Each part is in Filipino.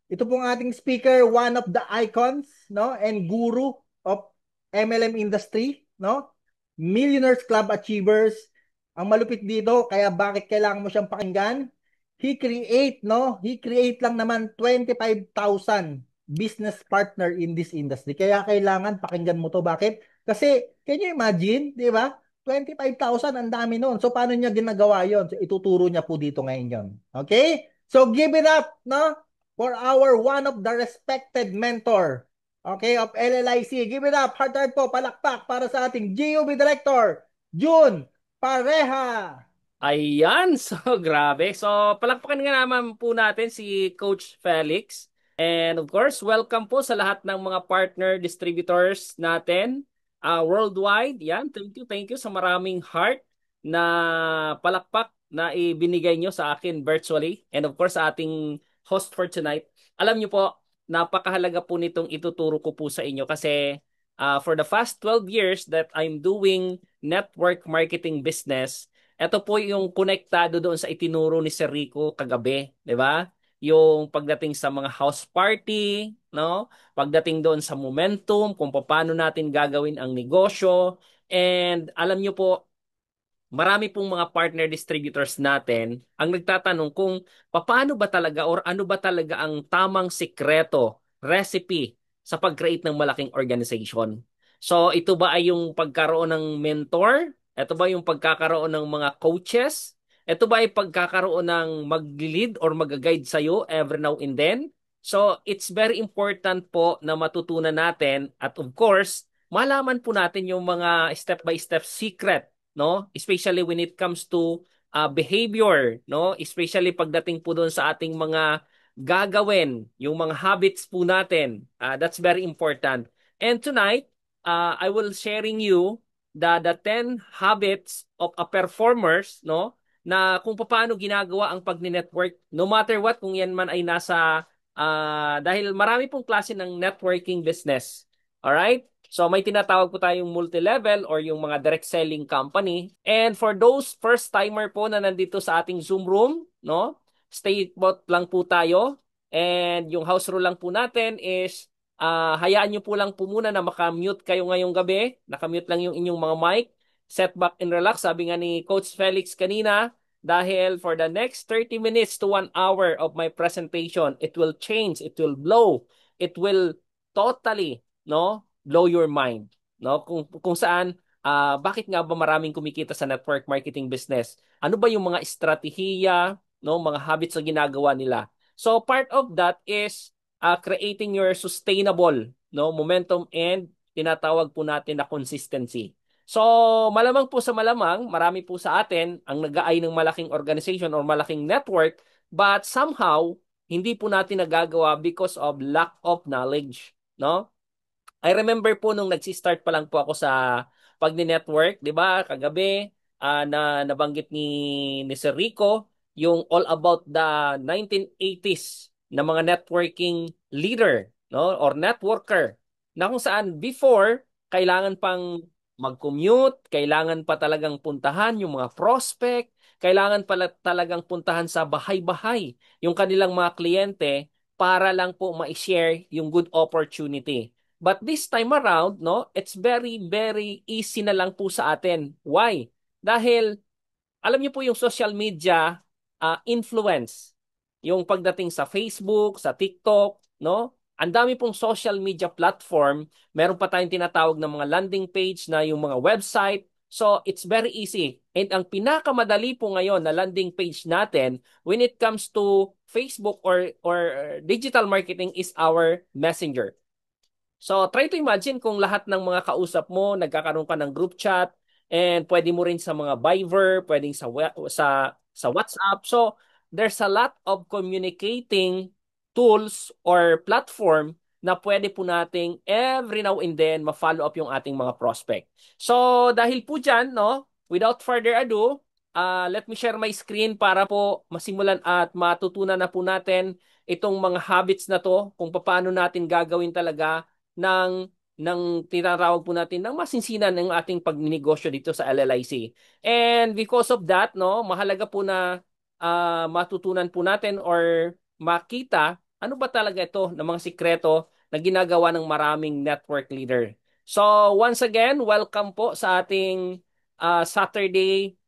Ito pong ating speaker, one of the icons, no, and guru of MLM industry, no? Millionaires Club Achievers. Ang malupit dito, kaya bakit kailangan mo siyang pakinggan? He create lang naman 25,000 business partner in this industry. Kaya kailangan pakinggan mo to. Bakit? Kasi, can you imagine, di ba? 25,000, ang dami noon. So, paano niya ginagawa yon? So, ituturo niya po dito ngayon yon. Okay? So, give it up, no? For our one of the respected mentor, okay, of LLIC. Give it up, hard po, palakpak para sa ating GUB Director, June Pareha. Ayan, so grabe. So palakpakan nga naman po natin si Coach Felix. And of course, welcome po sa lahat ng mga partner distributors natin worldwide. Yan, thank you sa maraming heart na palakpak na ibinigay nyo sa akin virtually. And of course, sa ating host for tonight. Alam nyo po, napakahalaga po nitong ituturo ko po sa inyo kasi for the past 12 years that I'm doing network marketing business, ito po yung konektado doon sa itinuro ni Sir Rico kagabi, di ba? Yung pagdating sa mga house party, no? Pagdating doon sa momentum, kung paano natin gagawin ang negosyo. And alam nyo po, marami pong mga partner distributors natin ang nagtatanong kung paano ba talaga or ano ba talaga ang tamang sikreto, recipe sa pag-create ng malaking organization. So ito ba ay yung pagkaroon ng mentor? Ito ba yung pagkakaroon ng mga coaches? Ito ba ay pagkakaroon ng mag-lead or mag-guide sa'yo every now and then? So it's very important po na matutunan natin at of course, malaman po natin yung mga step-by-step secret, no? Especially when it comes to behavior, no? Especially pagdating po doon sa ating mga gagawin, yung mga habits po natin. That's very important. And tonight, I will sharing you the 10 habits of a performers, no? Na kung paano ginagawa ang pag-network, no matter what, kung yan man ay nasa, dahil marami pong klase ng networking business. Alright? So may tinatawag po tayong multi-level or yung mga direct selling company. And for those first timer po na nandito sa ating Zoom room, no? Stay put lang po tayo. And yung house rule lang po natin is hayaan nyo po lang po muna na makamute kayo ngayong gabi. Nakamute lang yung inyong mga mic. Set back and relax. Sabi nga ni Coach Felix kanina, dahil for the next 30 minutes to 1 hour of my presentation, it will change, it will blow, it will totally, no, blow your mind, no? Kung saan bakit nga ba maraming kumikita sa network marketing business? Ano ba yung mga estratehiya, no, mga habits na ginagawa nila? So part of that is creating your sustainable, no, momentum and tinatawag po natin na consistency. So malamang po sa malamang, marami po sa atin ang nag-aay ng malaking organization or malaking network, but somehow hindi po natin nagagawa because of lack of knowledge, no? I remember po nung nagsi-start pa lang po ako sa pag-network, 'di ba? Kagabi na nabanggit ni Sir Rico yung all about the 1980s na mga networking leader, no? Or networker. Na kung saan before kailangan pang mag-commute, kailangan pa talagang puntahan yung mga prospect, kailangan pala talagang puntahan sa bahay-bahay yung kanilang mga kliyente para lang po ma-share yung good opportunity. But this time around, no, it's very, very easy na lang po sa atin. Why? Dahil, alam niyo po yung social media influence. Yung pagdating sa Facebook, sa TikTok, no? Ang dami pong social media platform. Meron pa tayong tinatawag ng mga landing page na yung mga website. So, it's very easy. And ang pinakamadali po ngayon na landing page natin when it comes to Facebook or digital marketing is our Messenger. So, try to imagine kung lahat ng mga kausap mo, nagkakaroon ka ng group chat, and pwede mo rin sa mga Viber, pwedeng sa WhatsApp. So, there's a lot of communicating tools or platform na pwede po nating every now and then ma-follow up yung ating mga prospect. So, dahil po dyan, no, without further ado, let me share my screen para po masimulan at matutunan na po natin itong mga habits na to, kung paano natin gagawin talaga ng tinatawag po natin ng masinsinan ng ating pagnegosyo dito sa LLIC. And because of that, no, mahalaga po na matutunan po natin or makita Ano ba talaga ito ng mga sikreto na ginagawa ng maraming network leader? So once again, welcome po sa ating Saturday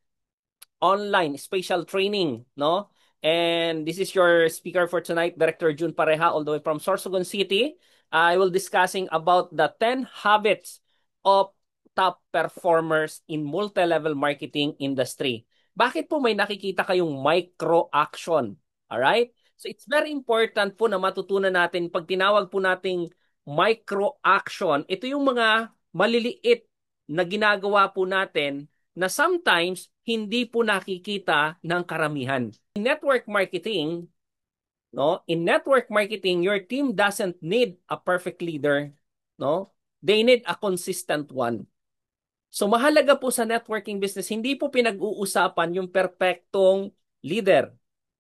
online special training, no? And this is your speaker for tonight, Director June Pareja, all the way from Sorsogon City. I will discussing about the 10 habits of top performers in multi-level marketing industry. Bakit po may nakikita kayong micro action? All right? So it's very important po na matutunan natin pag tinawag po nating micro action, ito yung mga maliliit na ginagawa po natin na sometimes hindi po nakikita ng karamihan. In network marketing, no? In network marketing, your team doesn't need a perfect leader, no? They need a consistent one. So mahalaga po sa networking business, hindi po pinag-uusapan yung perpektong leader,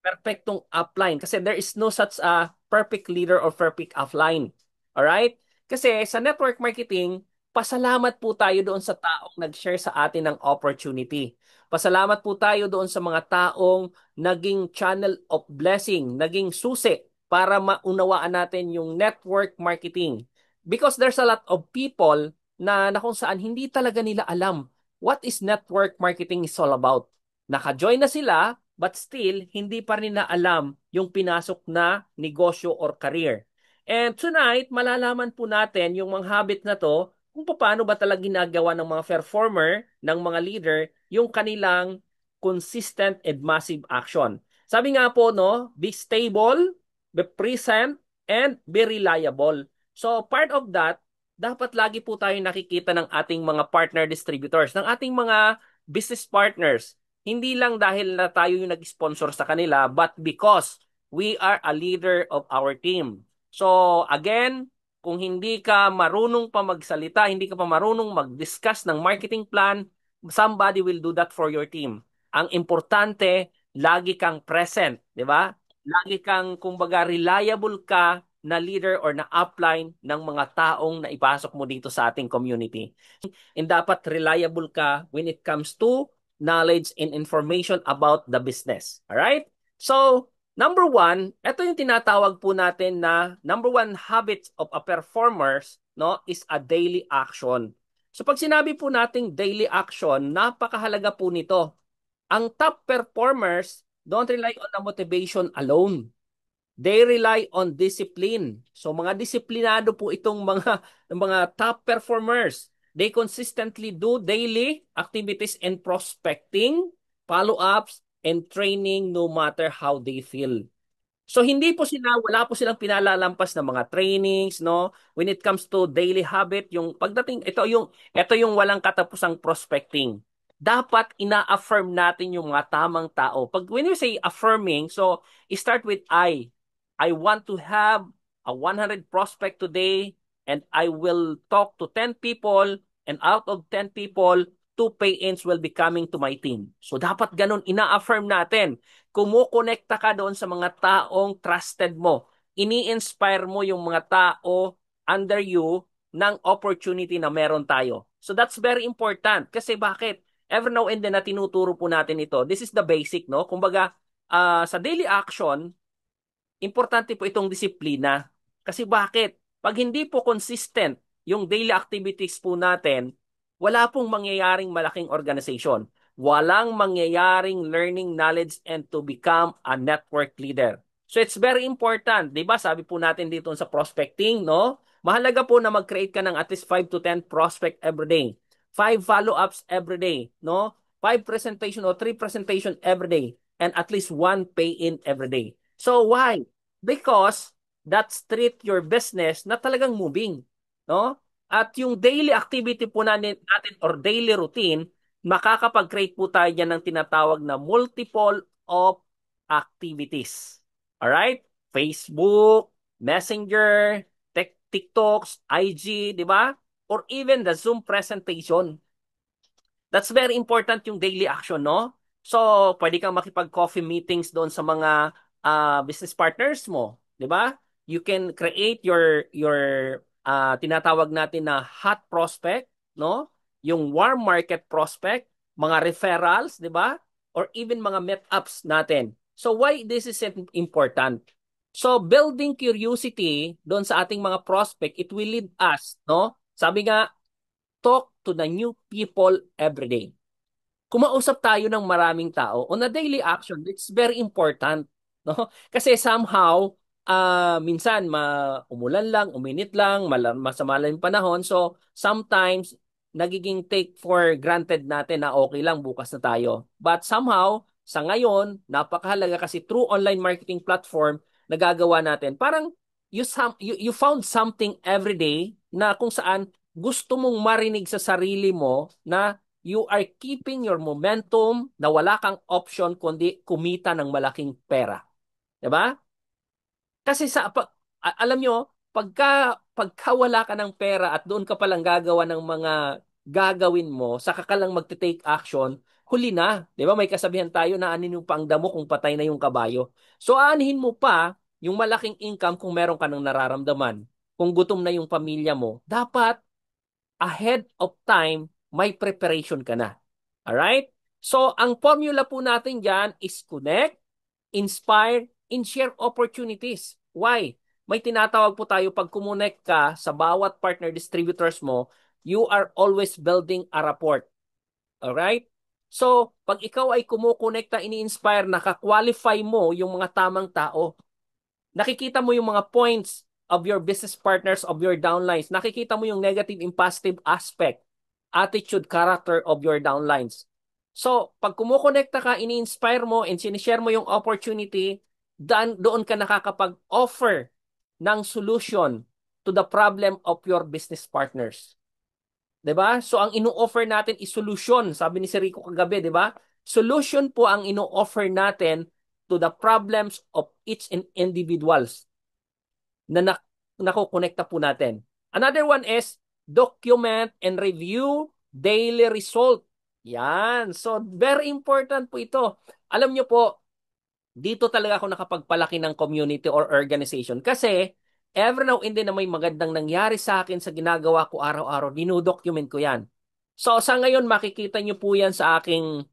perpektong upline kasi there is no such a perfect leader or perfect offline. Alright? Kasi sa network marketing, pasalamat po tayo doon sa taong nag-share sa atin ng opportunity. Pasalamat po tayo doon sa mga taong naging channel of blessing, naging susi para maunawaan natin yung network marketing. Because there's a lot of people na kung saan hindi talaga nila alam what is network marketing is all about. Naka-join na sila, but still, hindi pa rin na alam yung pinasok na negosyo or career. And tonight, malalaman po natin yung mga habit na to, kung paano ba talaga ginagawa ng mga performer, ng mga leader, yung kanilang consistent and massive action. Sabi nga po, no, be stable, be present, and be reliable. So part of that, dapat lagi po tayo nakikita ng ating mga partner distributors, ng ating mga business partners. Hindi lang dahil na tayo yung nag-sponsor sa kanila, but because we are a leader of our team. So again, kung hindi ka marunong pa magsalita, hindi ka pa marunong mag-discuss ng marketing plan, somebody will do that for your team. Ang importante, lagi kang present, di ba? Lagi kang, kumbaga, reliable ka na leader or na upline ng mga taong na ipasok mo dito sa ating community. And dapat reliable ka when it comes to knowledge and information about the business. Alright? So, number one, ito yung tinatawag po natin na number one habit of a performers, no, is a daily action. So pag sinabi po nating daily action, napakahalaga po nito. Ang top performers don't rely on the motivation alone. They rely on discipline. So mga disiplinado po itong mga top performers. They consistently do daily activities and prospecting, follow-ups, and training no matter how they feel. So hindi po sila, wala po silang pinalalampas na mga trainings, no? When it comes to daily habit, yung pagdating, ito yung walang katapusang prospecting. Dapat ina-affirm natin yung mga tamang tao. Pag when you say affirming, so start with I. I want to have a 100 prospect today and I will talk to 10 people and out of 10 people, 2 pay-ins will be coming to my team. So dapat ganun, ina-affirm natin. Kumukonekta ka doon sa mga taong trusted mo. Ini-inspire mo yung mga tao under you ng opportunity na meron tayo. So that's very important. Kasi bakit? Every now and then na tinuturo po natin ito. This is the basic, no? Kumbaga, sa daily action, importante po itong disiplina. Kasi bakit? Pag hindi po consistent yung daily activities po natin, wala pong mangyayaring malaking organization. Walang mangyayaring learning knowledge and to become a network leader. So it's very important, 'di ba? Sabi po natin dito sa prospecting, no? Mahalaga po na mag-create ka ng at least 5 to 10 prospect every day. 5 follow-ups every day, no? 5 presentation or 3 presentation every day and at least 1 pay-in every day. So why? Because that's treat your business na talagang moving, no? At yung daily activity po natin or daily routine, makakapag-create po tayo dyan ng tinatawag na multiple of activities. Alright? Facebook, Messenger, TikToks, IG, di ba? Or even the Zoom presentation. That's very important yung daily action, no? So, pwede kang makipag-coffee meetings doon sa mga business partners mo, 'di ba? You can create your tinatawag natin na hot prospect, no? Yung warm market prospect, mga referrals, 'di ba? Or even mga meetups natin. So why this is important? So building curiosity doon sa ating mga prospect, it will lead us, no? Sabi nga, talk to the new people every day. Kumausap tayo ng maraming tao on a daily action. It's very important, no? Kasi somehow minsan umulan lang, uminit lang, masama lang yung panahon. So sometimes nagiging take for granted natin na okay lang bukas na tayo. But somehow sa ngayon, napakahalaga kasi through online marketing platform nagagawa natin. Parang you found something every day na kung saan gusto mong marinig sa sarili mo na you are keeping your momentum na wala kang option kundi kumita ng malaking pera. 'Di ba? Kasi alam nyo, pagka wala ka ng pera at doon ka palang gagawa ng mga gagawin mo, saka ka lang magte-take action, huli na. 'Di ba? May kasabihan tayo na anin yung pangdamo kung patay na yung kabayo. So aanhin mo pa yung malaking income kung meron ka ng nararamdaman. Kung gutom na yung pamilya mo, dapat ahead of time, may preparation ka na. Alright? So, ang formula po natin dyan is connect, inspire, and share opportunities. Why? May tinatawag po tayo pag kumonect ka sa bawat partner distributors mo, you are always building a rapport. Alright? So, pag ikaw ay kumukonekta, ini-inspire, nakakwalify mo yung mga tamang tao. Nakikita mo yung mga points of your business partners, of your downlines. Nakikita mo yung negative and positive aspect, attitude, character of your downlines. So, pag kumukonekta ka, ini-inspire mo, and sinishare mo yung opportunity, doon ka nakakapag-offer ng solution to the problem of your business partners. 'Di ba? So, ang ino-offer natin is solution. Sabi ni Sir Rico kagabi, 'di ba? Solution po ang ino-offer natin to the problems of each and individuals na nakokonekta po natin. Another one is document and review daily result. Yan. So, very important po ito. Alam nyo po, dito talaga ako nakapagpalaki ng community or organization kasi every now and then na may magandang nangyari sa akin sa ginagawa ko araw-araw, dinodocument ko yan. So sa ngayon, makikita nyo po yan sa aking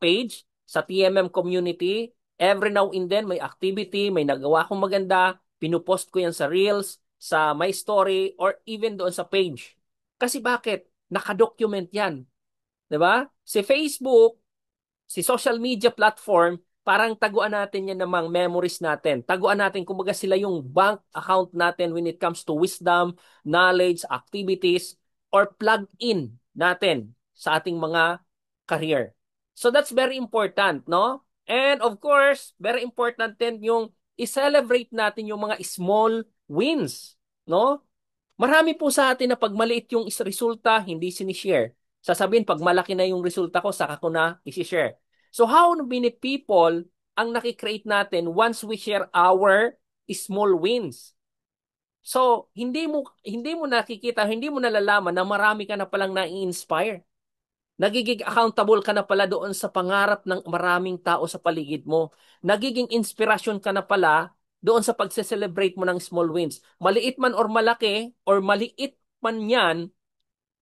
page, sa TMM community. Every now and then may activity, may nagawa akong maganda, pinupost ko yan sa Reels, sa My Story, or even doon sa page. Kasi bakit? Nakadocument yan. 'Di ba? Si Facebook, si social media platform, parang taguan natin yan namang memories natin. Taguan natin, kumbaga sila yung bank account natin when it comes to wisdom, knowledge, activities, or plug-in natin sa ating mga career. So that's very important, no? And of course, very important din yung i-celebrate natin yung mga small wins, no? Marami po sa atin na pag maliit yung resulta, hindi sinishare. Sasabihin, pag malaki na yung resulta ko, saka ko na isi-share. So how many people ang nakikreate natin once we share our small wins? So, hindi mo nakikita, hindi mo nalalaman na marami ka na palang na-inspire. Nagiging accountable ka na pala doon sa pangarap ng maraming tao sa paligid mo. Nagiging inspirasyon ka na pala doon sa pagse-celebrate mo ng small wins. Maliit man or malaki, or maliit man yan,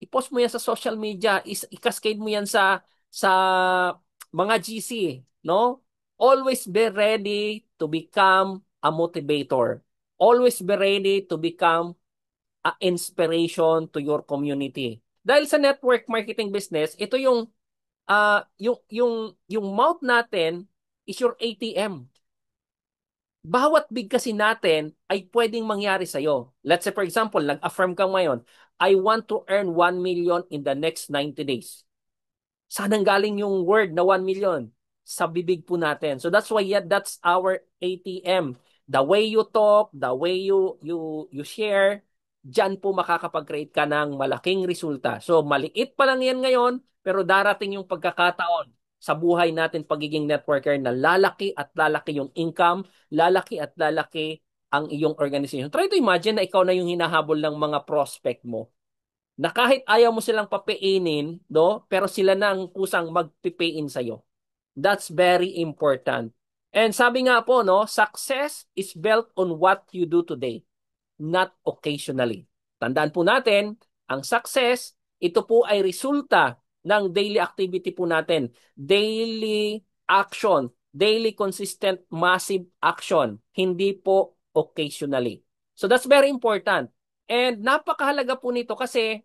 i-post mo yan sa social media, i-cascade mo yan sa mga GC, no? Always be ready to become a motivator. Always be ready to become a inspiration to your community. Dahil sa network marketing business, ito yung mouth natin is your ATM. Bawat big kasi natin ay pwedeng mangyari sa'yo. Let's say for example, nag-affirm ka ngayon, I want to earn 1 million in the next 90 days. Saan galing yung word na 1 million? Sa bibig po natin. So that's why that's our ATM. The way you talk, the way you share, diyan po makakapag-create ka ng malaking resulta. So maliit pa lang yan ngayon, pero darating yung pagkakataon sa buhay natin pagiging networker na lalaki at lalaki yung income, lalaki at lalaki ang iyong organization. Try to imagine na ikaw na yung hinahabol ng mga prospect mo na kahit ayaw mo silang papainin, no, pero sila na ang kusang magpipain sa'yo. That's very important. And sabi nga po, no, success is built on what you do today, not occasionally. Tandaan po natin, ang success, ito po ay resulta ng daily activity po natin. Daily action, daily consistent massive action. Hindi po occasionally. So that's very important. And napakahalaga po nito kasi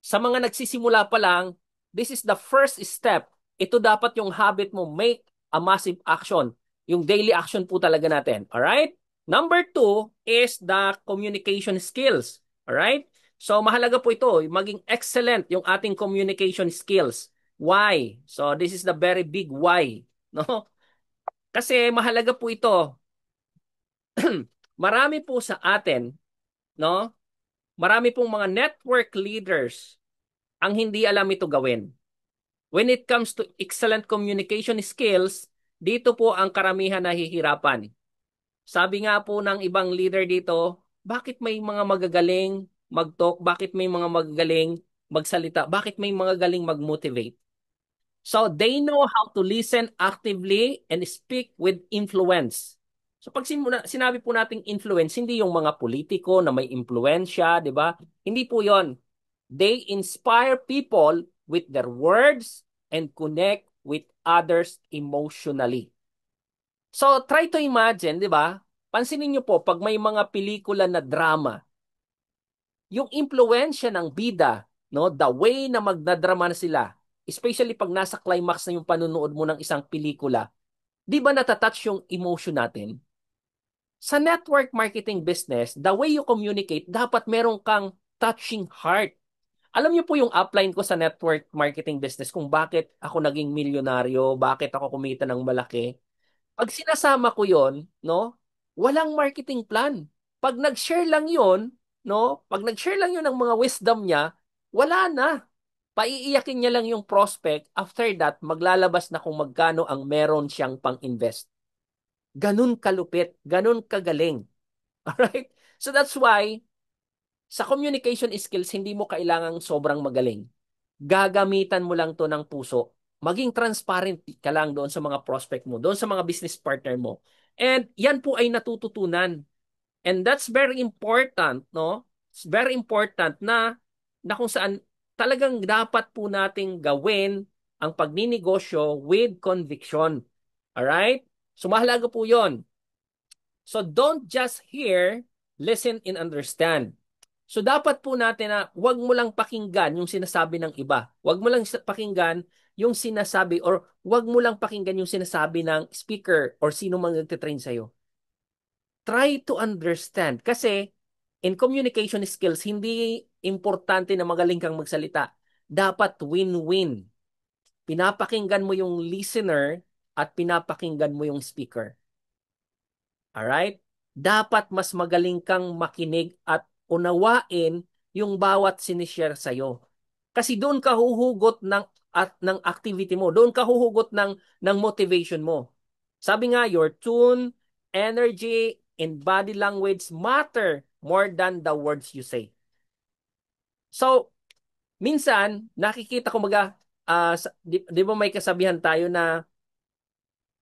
sa mga nagsisimula pa lang, this is the first step. Ito dapat yung habit mo, make a massive action. Yung daily action po talaga natin. Alright? Number two is the communication skills. Alright? So mahalaga po ito, maging excellent yung ating communication skills. Why? So this is the very big why. No? Kasi mahalaga po ito. Marami po sa atin, no? Marami pong mga network leaders ang hindi alam ito gawin. When it comes to excellent communication skills, dito po ang karamihan nahihirapan. Sabi nga po ng ibang leader dito, bakit may mga magagaling mag-talk? Bakit may mga magagaling magsalita? Bakit may mga galing mag-motivate? So they know how to listen actively and speak with influence. So pag sinabi po nating influence, hindi yung mga politiko na may impluensya, di ba? Hindi po yon. They inspire people with their words and connect with others emotionally. So try to imagine, di ba? Pansinin niyo po, pag may mga pelikula na drama, yung impluensya ng bida, no, the way na magdadrama na sila, especially pag nasa climax na yung panunood mo ng isang pelikula, di ba natatouch yung emotion natin? Sa network marketing business, the way you communicate, dapat meron kang touching heart. Alam niyo po yung upline ko sa network marketing business kung bakit ako naging milyonaryo, bakit ako kumita ng malaki. Pag sinasama ko yon, no, walang marketing plan. Pag nag-share lang yon, no, pag nag-share lang yon ng mga wisdom niya, wala na. Paiiyakin niya lang yung prospect. After that, maglalabas na kung magkano ang meron siyang pang-invest. Ganun kalupit, ganun kagaling. Alright? So that's why, sa communication skills, hindi mo kailangang sobrang magaling. Gagamitan mo lang to ng puso. Maging transparent ka lang doon sa mga prospect mo, doon sa mga business partner mo. And yan po ay natututunan. And that's very important, no? It's very important na kung saan talagang dapat po nating gawin ang pagninegosyo with conviction. Alright? So mahalaga po yon. So don't just hear, listen and understand. So dapat po natin na wag mo lang pakinggan yung sinasabi ng iba. Wag mo lang pakinggan yung sinasabi or wag mo lang pakinggan yung sinasabi ng speaker or sino mang nagtitrain sa'yo. Try to understand. Kasi in communication skills, hindi importante na magaling kang magsalita. Dapat win-win. Pinapakinggan mo yung listener at pinapakinggan mo yung speaker. Alright? Dapat mas magaling kang makinig at unawain yung bawat sinishare sa'yo. Kasi doon ka huhugot ng activity mo. Doon ka huhugot ng motivation mo. Sabi nga, your tune, energy, and body language matter more than the words you say. So, minsan, nakikita ko di ba may kasabihan tayo na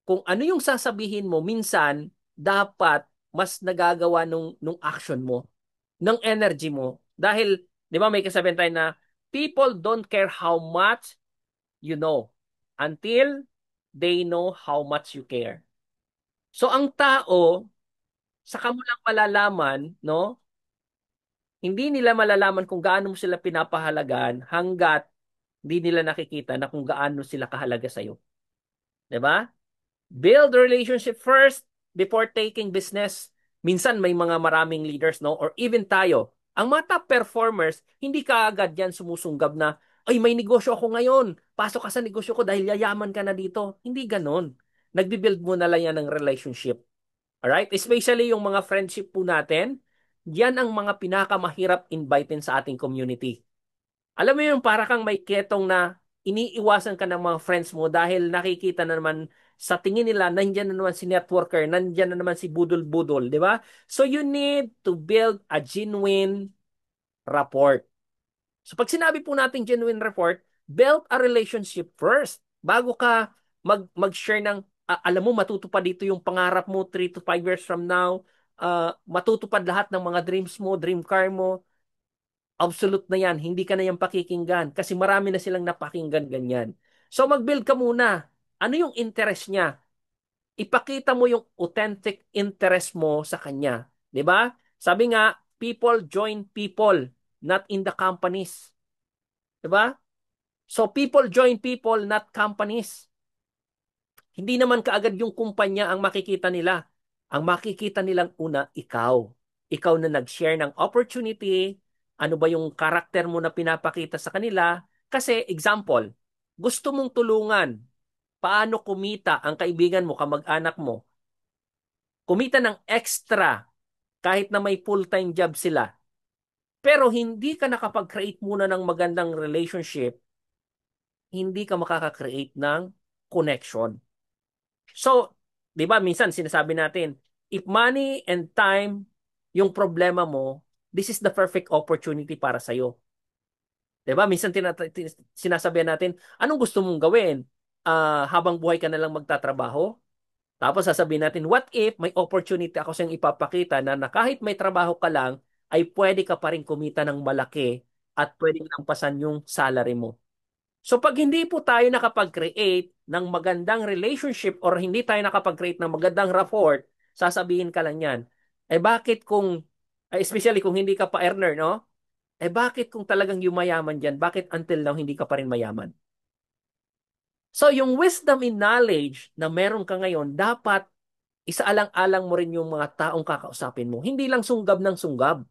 kung ano yung sasabihin mo, minsan, dapat mas nagagawa nung action mo, ng energy mo. Dahil, di ba may kasabihan tayo na, people don't care how much you know until they know how much you care. So, ang tao, saka mo lang malalaman, no? Hindi nila malalaman kung gaano mo sila pinapahalagan hanggat hindi nila nakikita na kung gaano sila kahalaga sa'yo. Di ba? Build relationship first before taking business. Minsan may mga maraming leaders, no? Or even tayo. Ang mga top performers, hindi kaagad yan sumusunggab na, ay, may negosyo ako ngayon. Pasok ka sa negosyo ko dahil yayaman ka na dito. Hindi ganon. Nagbibuild mo na lang yan ng relationship. Alright? Especially yung mga friendship po natin, yan ang mga pinakamahirap invitin sa ating community. Alam mo yung para kang may ketong na iniiwasan ka ng mga friends mo dahil nakikita na naman sa tingin nila, nandyan na naman si networker, nandyan na naman si budol-budol, di ba? So you need to build a genuine rapport. So pag sinabi po natin genuine rapport, build a relationship first. Bago ka mag-share ng, alam mo, matutupad dito yung pangarap mo 3 to 5 years from now, matutupad lahat ng mga dreams mo, dream car mo, absolute na yan. Hindi ka na yan pakikinggan kasi marami na silang napakinggan ganyan. So mag-build ka muna. Ano yung interest niya? ipakita mo yung authentic interest mo sa kanya. 'Di ba? Sabi nga, people join people, not in the companies. 'Di ba? So people join people, not companies. Hindi naman kaagad yung kumpanya ang makikita nila. Ang makikita nilang una, ikaw. Ikaw na nag-share ng opportunity, ano ba yung karakter mo na pinapakita sa kanila. Kasi, example, gusto mong tulungan, paano kumita ang kaibigan mo, kamag-anak mo, kumita ng extra kahit na may full-time job sila. Pero hindi ka nakapag-create muna ng magandang relationship, hindi ka makaka-create ng connection. So, 'di ba minsan sinasabi natin, if money and time yung problema mo, this is the perfect opportunity para sa iyo. 'Di ba? Minsan sinasabihan natin, anong gusto mong gawin? Habang buhay ka na lang magtatrabaho? Tapos sasabihin natin, what if may opportunity ako siyang ipapakita na kahit may trabaho ka lang, ay pwede ka pa rin kumita ng malaki at pwede lang pasan yung salary mo. So pag hindi po tayo nakapag-create ng magandang relationship or hindi tayo nakapag-create ng magandang rapport, sasabihin ka lang yan. Eh bakit kung, especially kung hindi ka pa earner, no? Eh bakit kung talagang yumayaman dyan, bakit until now hindi ka pa rin mayaman? So yung wisdom and knowledge na meron ka ngayon, dapat isaalang-alang mo rin yung mga taong kakausapin mo. Hindi lang sunggab ng sunggab.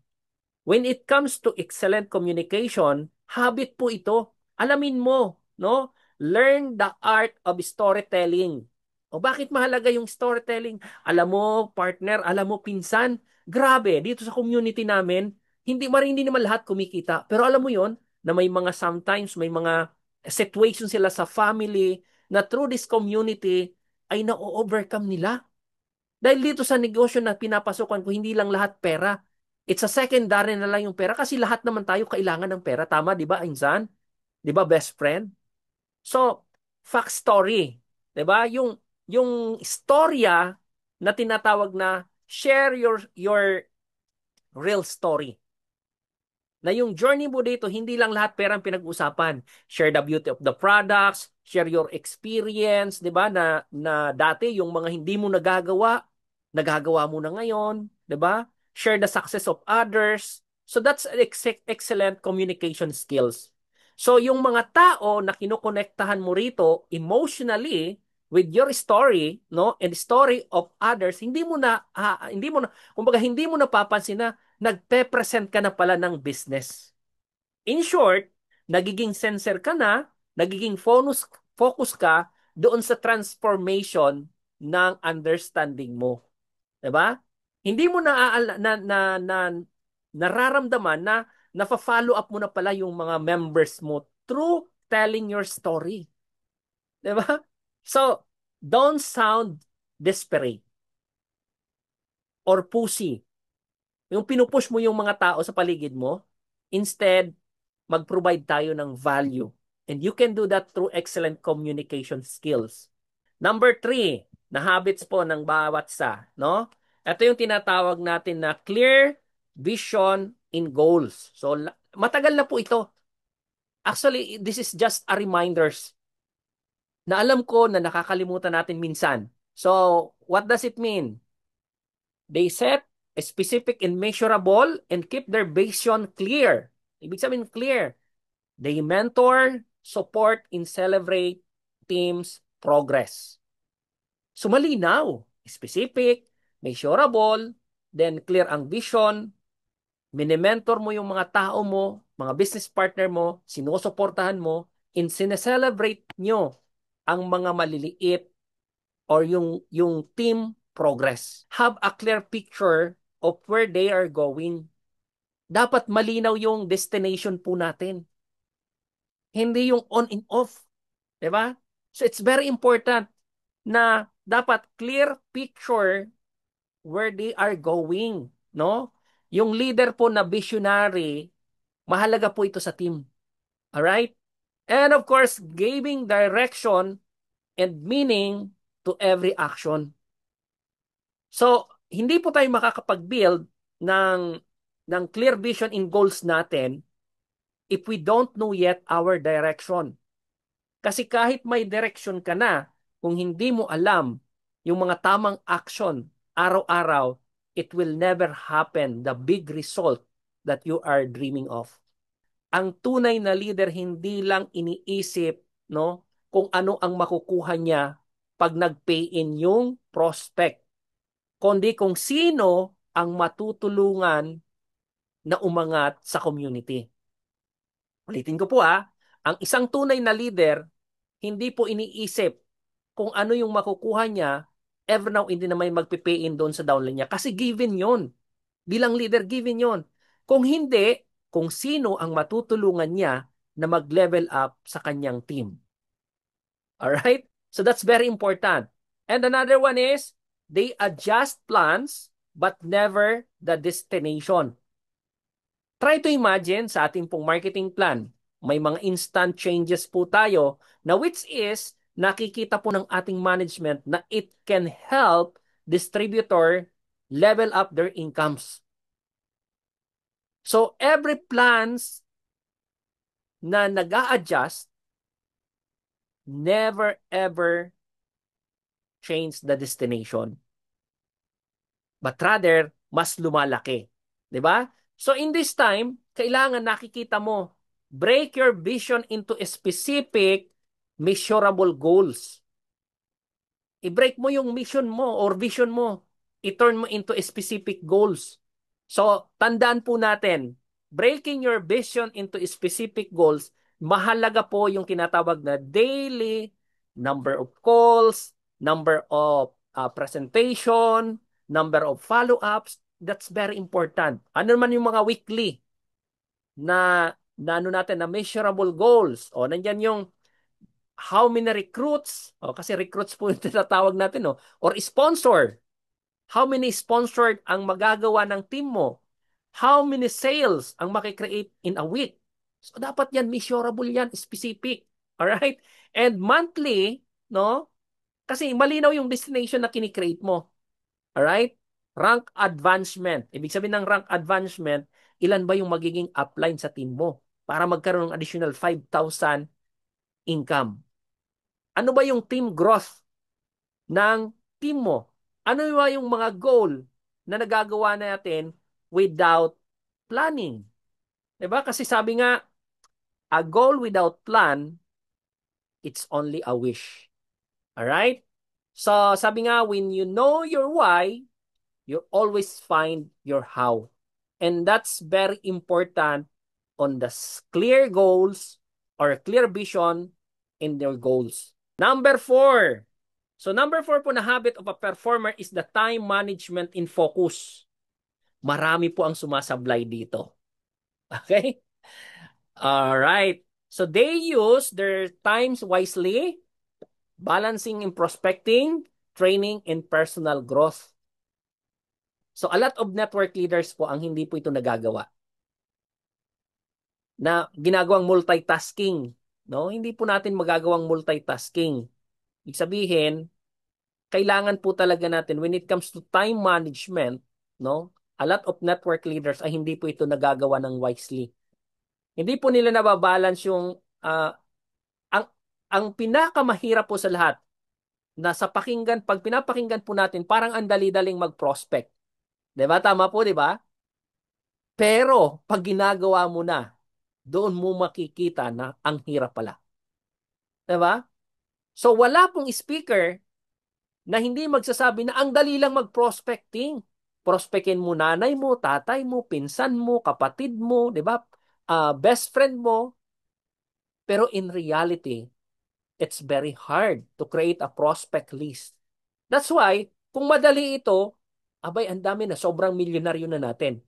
When it comes to excellent communication, habit po ito. Alamin mo, no? Learn the art of storytelling. O bakit mahalaga yung storytelling? Alam mo, partner, alam mo, pinsan, grabe, dito sa community namin, hindi naman lahat kumikita. Pero alam mo yon na may mga sometimes, may mga situations sila sa family na through this community ay na-overcome nila. Dahil dito sa negosyo na pinapasukan ko, hindi lang lahat pera. It's a secondary na lang yung pera kasi lahat naman tayo kailangan ng pera. Tama, di ba, Insan? Di ba, best friend? So, fact story. Di ba? Yung storya na tinatawag na share your real story. Na yung journey mo dito, hindi lang lahat pera ang pinag-usapan. Share the beauty of the products, share your experience, di ba? Na dati yung mga hindi mo nagagawa mo na ngayon, di ba? Share the success of others. So that's excellent communication skills. So yung mga tao na kinokonektahan mo rito emotionally with your story, no, and story of others, kumbaga hindi mo napapansin na nagpe-present ka na pala ng business. In short, nagiging sensor ka na, nagiging focus ka doon sa transformation ng understanding mo. 'Di ba? Hindi mo nararamdaman na nafa-follow up mo na pala yung mga members mo through telling your story. 'Di ba? So, don't sound desperate or pushy. Yung pinupush mo yung mga tao sa paligid mo, instead, mag-provide tayo ng value. And you can do that through excellent communication skills. Number three, na habits po ng bawat sa, no? Ito yung tinatawag natin na clear vision in goals. So, matagal na po ito. Actually, this is just a reminders na alam ko na nakakalimutan natin minsan. So, what does it mean? They set a specific and measurable and keep their vision clear. Ibig sabihin clear. They mentor, support, and celebrate teams' progress. So malinaw, specific, measurable, then clear ang vision, minimentor mo yung mga tao mo, mga business partner mo, sinusuportahan mo, and sineselebrate nyo ang mga maliliit or yung team progress. Have a clear picture of where they are going. Dapat malinaw yung destination po natin. Hindi yung on and off. Diba? So it's very important na dapat clear picture where they are going. No? Yung leader po na visionary, mahalaga po ito sa team. Alright? And of course, giving direction and meaning to every action. So, hindi po tayo makakapag-build ng clear vision in goals natin if we don't know yet our direction. Kasi kahit may direction ka na, kung hindi mo alam yung mga tamang action, araw-araw, it will never happen the big result that you are dreaming of. Ang tunay na leader hindi lang iniisip, no, kung ano ang makukuha niya pag nag-pay in yung prospect, kundi kung sino ang matutulungan na umangat sa community. Ulitin ko po ang isang tunay na leader, hindi po iniisip kung ano yung makukuha niya every now and then na may magpipay in doon sa downline niya. Kasi given yon. Bilang leader, given yon. Kung hindi, kung sino ang matutulungan niya na mag-level up sa kanyang team. Alright? So that's very important. And another one is, they adjust plans but never the destination. Try to imagine sa ating pong marketing plan, may mga instant changes po tayo na which is nakikita po ng ating management na it can help distributor level up their incomes. So every plans na nag-a-adjust never ever change the destination. But rather, mas lumalaki. 'Di ba? So in this time, kailangan nakikita mo, break your vision into specific measurable goals. I-break mo yung mission mo or vision mo. I-turn mo into specific goals. So, tandaan po natin, breaking your vision into specific goals, mahalaga po yung tinatawag na daily, number of calls, number of presentation, number of follow-ups. That's very important. Ano naman yung mga weekly na ano natin, na measurable goals. O, nandyan yung how many recruits, kasi recruits po yung tinatawag natin, or sponsor. How many sponsored ang magagawa ng team mo? How many sales ang makikreate in a week? So dapat yan, measurable yan, specific. Alright? And monthly, no? Kasi malinaw yung destination na kinikreate mo. Alright? Rank advancement. Ibig sabihin ng rank advancement, ilan ba yung magiging upline sa team mo para magkaroon ng additional 5,000 income? Ano ba yung team growth ng team mo? Ano ba yung mga goal na nagagawa natin without planning? Diba? Kasi sabi nga, a goal without plan, it's only a wish. Alright? So, sabi nga, when you know your why, you always find your how. And that's very important on the clear goals or clear vision in their goals. Number 4. So number 4 po na habit of a performer is the time management in focus. Marami po ang sumasablay dito. Okay? All right. So they use their times wisely, balancing in prospecting, training, and personal growth. So a lot of network leaders po ang hindi po ito nagagawa. Na ginagawang multitasking. No? Hindi po natin magagawang multitasking. Ibig sabihin, kailangan po talaga natin when it comes to time management, no? A lot of network leaders ay hindi po ito nagagawa ng wisely. Hindi po nila nababalance yung ang ang pinakamahirap po sa lahat na sa pakinggan, pag pinapakinggan po natin, parang ang dali-daling mag-prospect. 'Di ba? Tama po, 'di ba? Pero pag ginagawa mo na, doon mo makikita na ang hirap pala. 'Di ba? So wala pong speaker na hindi magsasabi na ang dali lang mag-prospecting. Prospectin mo nanay mo, tatay mo, pinsan mo, kapatid mo, di ba? Best friend mo. Pero in reality, it's very hard to create a prospect list. That's why, kung madali ito, abay, ang dami na, sobrang milyonaryo na natin.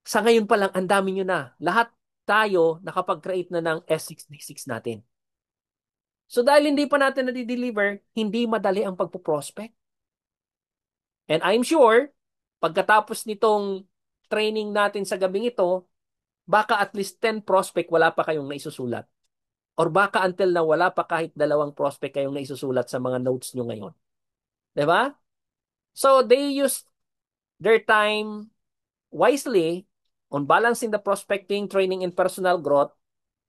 Sa ngayon pa lang, ang dami nyo na. Lahat tayo nakapag-create na ng S6D6 natin. So dahil hindi pa natin na-deliver, hindi madali ang pagpo-prospect. And I'm sure, pagkatapos nitong training natin sa gabing ito, baka at least 10 prospect wala pa kayong naisusulat. Or baka until na wala pa kahit 2 prospect kayong naisusulat sa mga notes nyo ngayon. Diba? So they use their time wisely on balancing the prospecting, training, and personal growth,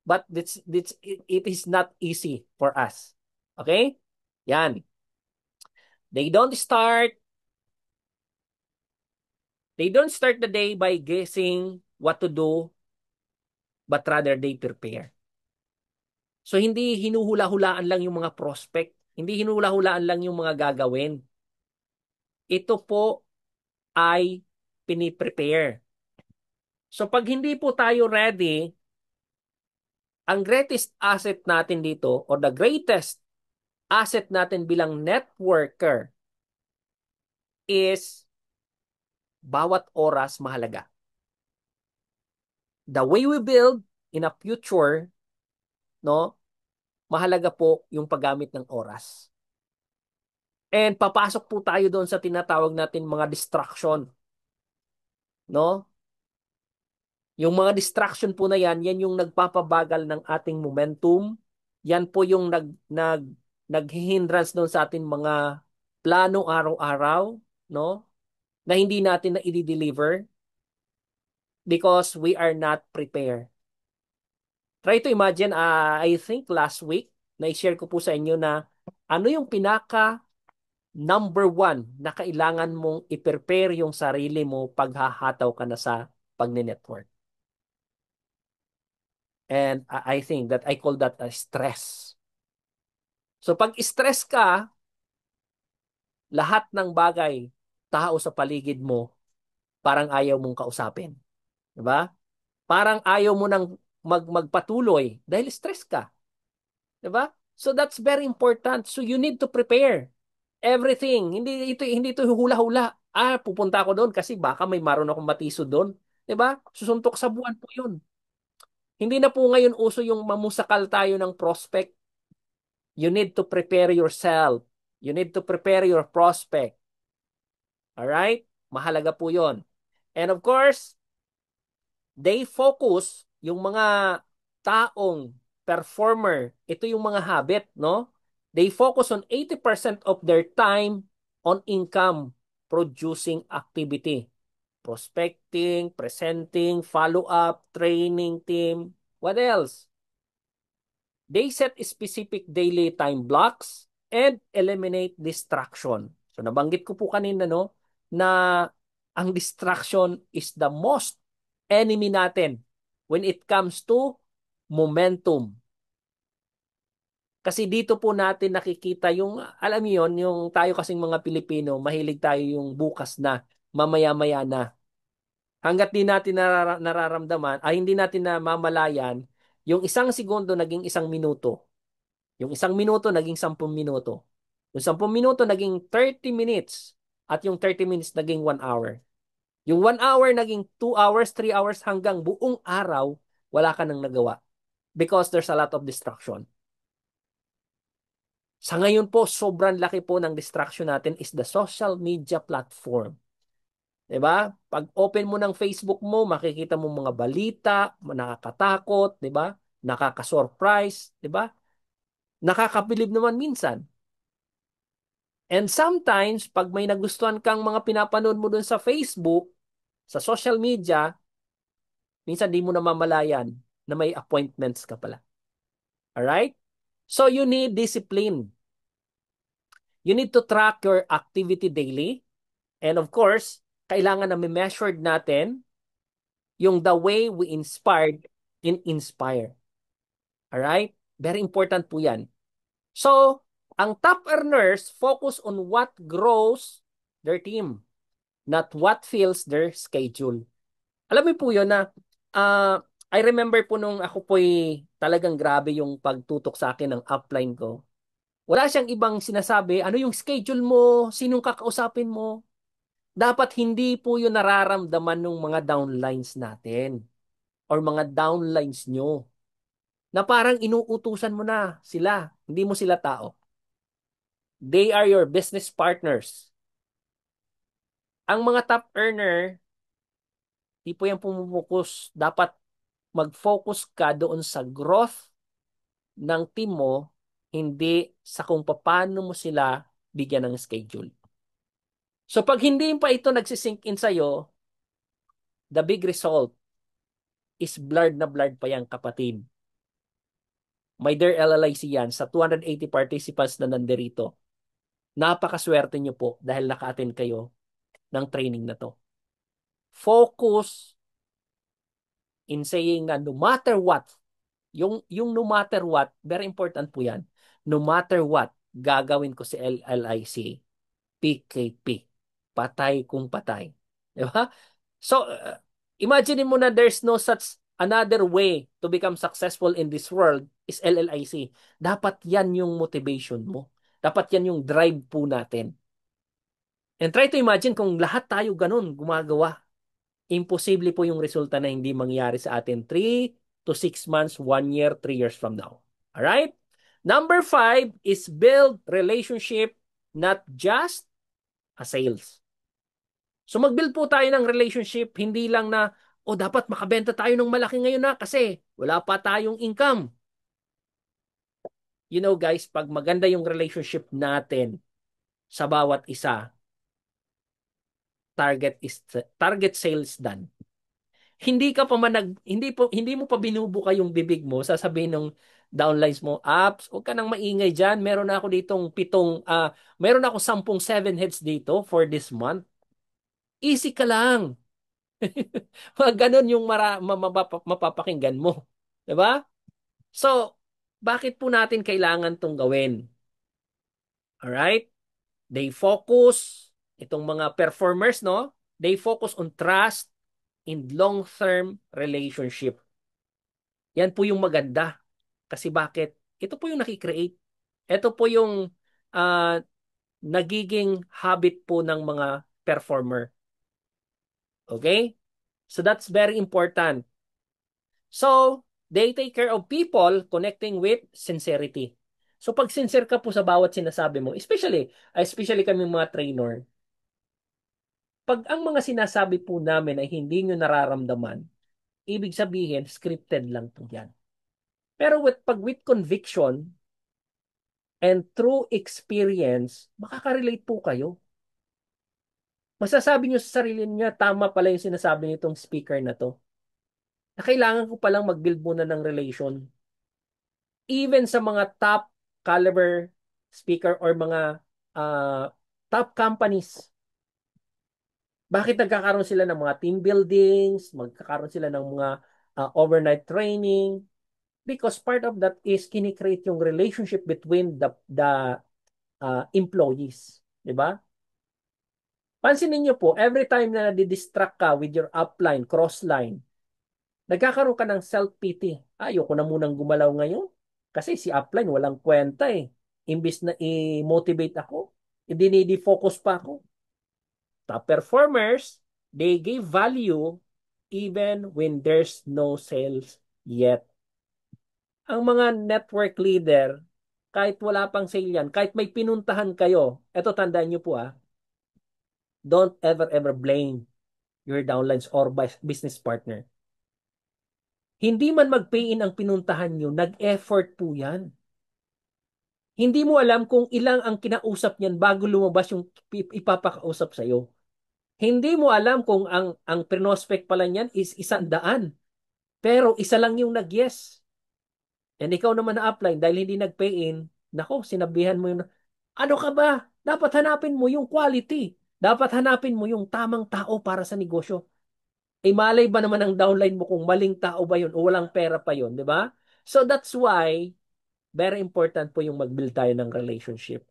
but it is not easy for us. Okay? Yan. They don't start they don't start the day by guessing what to do, but rather they prepare. So hindi hinuhula-hulaan lang yung mga prospect, hindi hinuhula-hulaan lang yung mga gagawin. Ito po ay piniprepare. So pag hindi po tayo ready, ang greatest asset natin dito or the greatest asset natin bilang networker is bawat oras mahalaga. The way we build in a future, no, mahalaga po yung paggamit ng oras. And papasok po tayo doon sa tinatawag natin mga distraction, no? Yung mga distraction po na yan yung nagpapabagal ng ating momentum. Yan po yung naghihindrance doon sa ating mga plano araw-araw, no? Na hindi natin na i-deliver because we are not prepared. Try to imagine, I think last week, na-share ko po sa inyo na ano yung pinaka number one na kailangan mong i-prepare yung sarili mo pag hahataw ka na sa pagne-network. And I think that I call that a stress. So pag stress ka, lahat ng bagay, tao sa paligid mo, parang ayaw mong kausapin. Diba? Parang ayaw mo nang magpatuloy dahil stress ka. Diba? So that's very important. So you need to prepare everything. Hindi ito hula-hula. Pupunta ako doon kasi baka may maroon akong matiso doon. 'Di ba? Susuntok sa buwan po 'yun. Hindi na po ngayon uso yung mamusakal tayo ng prospect. You need to prepare yourself. You need to prepare your prospect. All right? Mahalaga po 'yon. And of course, they focus yung mga taong performer. Ito yung mga habit, no? They focus on 80% of their time on income producing activity. Prospecting, presenting, follow-up, training team. What else? They set specific daily time blocks and eliminate distraction. So nabanggit ko po kanina no na ang distraction is the most enemy natin when it comes to momentum. Kasi dito po natin nakikita yung, alam niyo yun, yung tayo kasing mga Pilipino, mahilig tayo yung bukas na, mamaya-maya na. Hanggat di natin nararamdaman, ay hindi natin namamalayan, yung isang segundo naging isang minuto. Yung isang minuto naging 10 minuto. Yung 10 minuto naging 30 minutes. At yung 30 minutes naging 1 hour. Yung 1 hour naging 2 hours, 3 hours hanggang buong araw, wala ka nang nagawa. Because there's a lot of distraction. Sa ngayon po, sobrang laki po ng distraction natin is the social media platform. 'Di ba? Pag open mo ng Facebook mo, makikita mo mga balita, nakakatakot, 'di ba? Nakaka-surprise, 'di ba? Nakakabilib naman minsan. And sometimes, pag may nagustuhan kang mga pinapanood mo dun sa Facebook, sa social media, minsan di mo namamalayan na may appointments ka pala. Alright? So you need discipline. You need to track your activity daily. And of course, kailangan na may-measured natin yung the way we inspired and inspire. Alright? Very important po yan. So, ang top earners focus on what grows their team, not what fills their schedule. Alam mo po yun na I remember po nung ako po'y talagang grabe yung pagtutok sa akin ng upline ko. Wala siyang ibang sinasabi, ano yung schedule mo, sinong kakausapin mo. Dapat hindi po yun nararamdaman ng mga downlines natin or mga downlines nyo na parang inuutusan mo na sila, hindi mo sila tao. They are your business partners. Ang mga top earner, di po yan pumupokus. Dapat mag-focus ka doon sa growth ng team mo, hindi sa kung paano mo sila bigyan ng schedule. So pag hindi pa ito nagsisink in sa'yo, the big result is blurred na blurred pa yan, kapatid. My dear LLIC yan, sa 280 participants na nandirito. Napakaswerte nyo po dahil naka-attend kayo ng training na to. Focus in saying na no matter what, yung no matter what, very important po yan. No matter what, gagawin ko si LLIC, PKP. Patay kung patay. Di ba? So, imagine mo na there's no such another way to become successful in this world is LLIC. Dapat yan yung motivation mo. Dapat yan yung drive po natin. And try to imagine kung lahat tayo ganun gumagawa. Imposible po yung resulta na hindi mangyari sa atin 3 to 6 months, 1 year, 3 years from now. Alright? Number 5 is build relationship, not just a sales. So mag-build po tayo ng relationship, hindi lang na, o dapat makabenta tayo ng malaki ngayon na kasi wala pa tayong income. You know guys, pag maganda yung relationship natin sa bawat isa, target sales done. Hindi ka pa hindi mo pa binubuka yung bibig mo, sasabihin ng downlines mo, apps, huwag ka nang maingay diyan. Meron na ako ditong meron ako 7 heads dito for this month. Easy ka lang. Mga ganun yung mapapakinggan mo. 'Di ba? So, bakit po natin kailangan tong gawin? Alright? They focus, itong mga performers, no? They focus on trust in long-term relationship. Yan po yung maganda. Kasi bakit? Ito po yung nakikreate. Ito po yung uh, nagiging habit po ng mga performer. Okay? So that's very important. So, they take care of people connecting with sincerity. So pag sincere ka po sa bawat sinasabi mo, especially kami mga trainer, pag ang mga sinasabi po namin ay hindi nyo nararamdaman, ibig sabihin, scripted lang po yan. Pero pag with conviction and through experience, makaka-relate po kayo. Masasabi nyo sa sarili niya, tama pala yung sinasabi nitong speaker na to. Na kailangan ko palang mag-build muna ng relation. Even sa mga top caliber speaker or mga uh, top companies. Bakit nagkakaroon sila ng mga team buildings, magkakaroon sila ng mga overnight training? Because part of that is kinikreate yung relationship between the employees. Di ba? Pansinin niyo po, every time na nadidistract ka with your upline, crossline, nagkakaroon ka ng self-pity. Ayoko na munang gumalaw ngayon. Kasi si upline walang kwenta eh. Imbis na i-motivate ako, dinidi-focus pa ako. Top performers, they give value even when there's no sales yet. Ang mga network leader, kahit wala pang sale yan, kahit may pinuntahan kayo, eto tandaan nyo po don't ever blame your downlines or business partner. Hindi man mag-pay in ang pinuntahan nyo, nag-effort po yan. Hindi mo alam kung ilang ang kinausap niyan bago lumabas yung ipapakausap sa'yo. Hindi mo alam kung ang prospect pala niyan is 100. Pero isa lang yung nag-yes. And ikaw naman na-apply dahil hindi nag-pay in, nako, sinabihan mo yung, ano ka ba? Dapat hanapin mo yung quality. Dapat hanapin mo yung tamang tao para sa negosyo. Eh malay ba naman ang downline mo kung maling tao ba yun o walang pera pa yun, di ba? So that's why, very important po yung mag-build tayo ng relationship.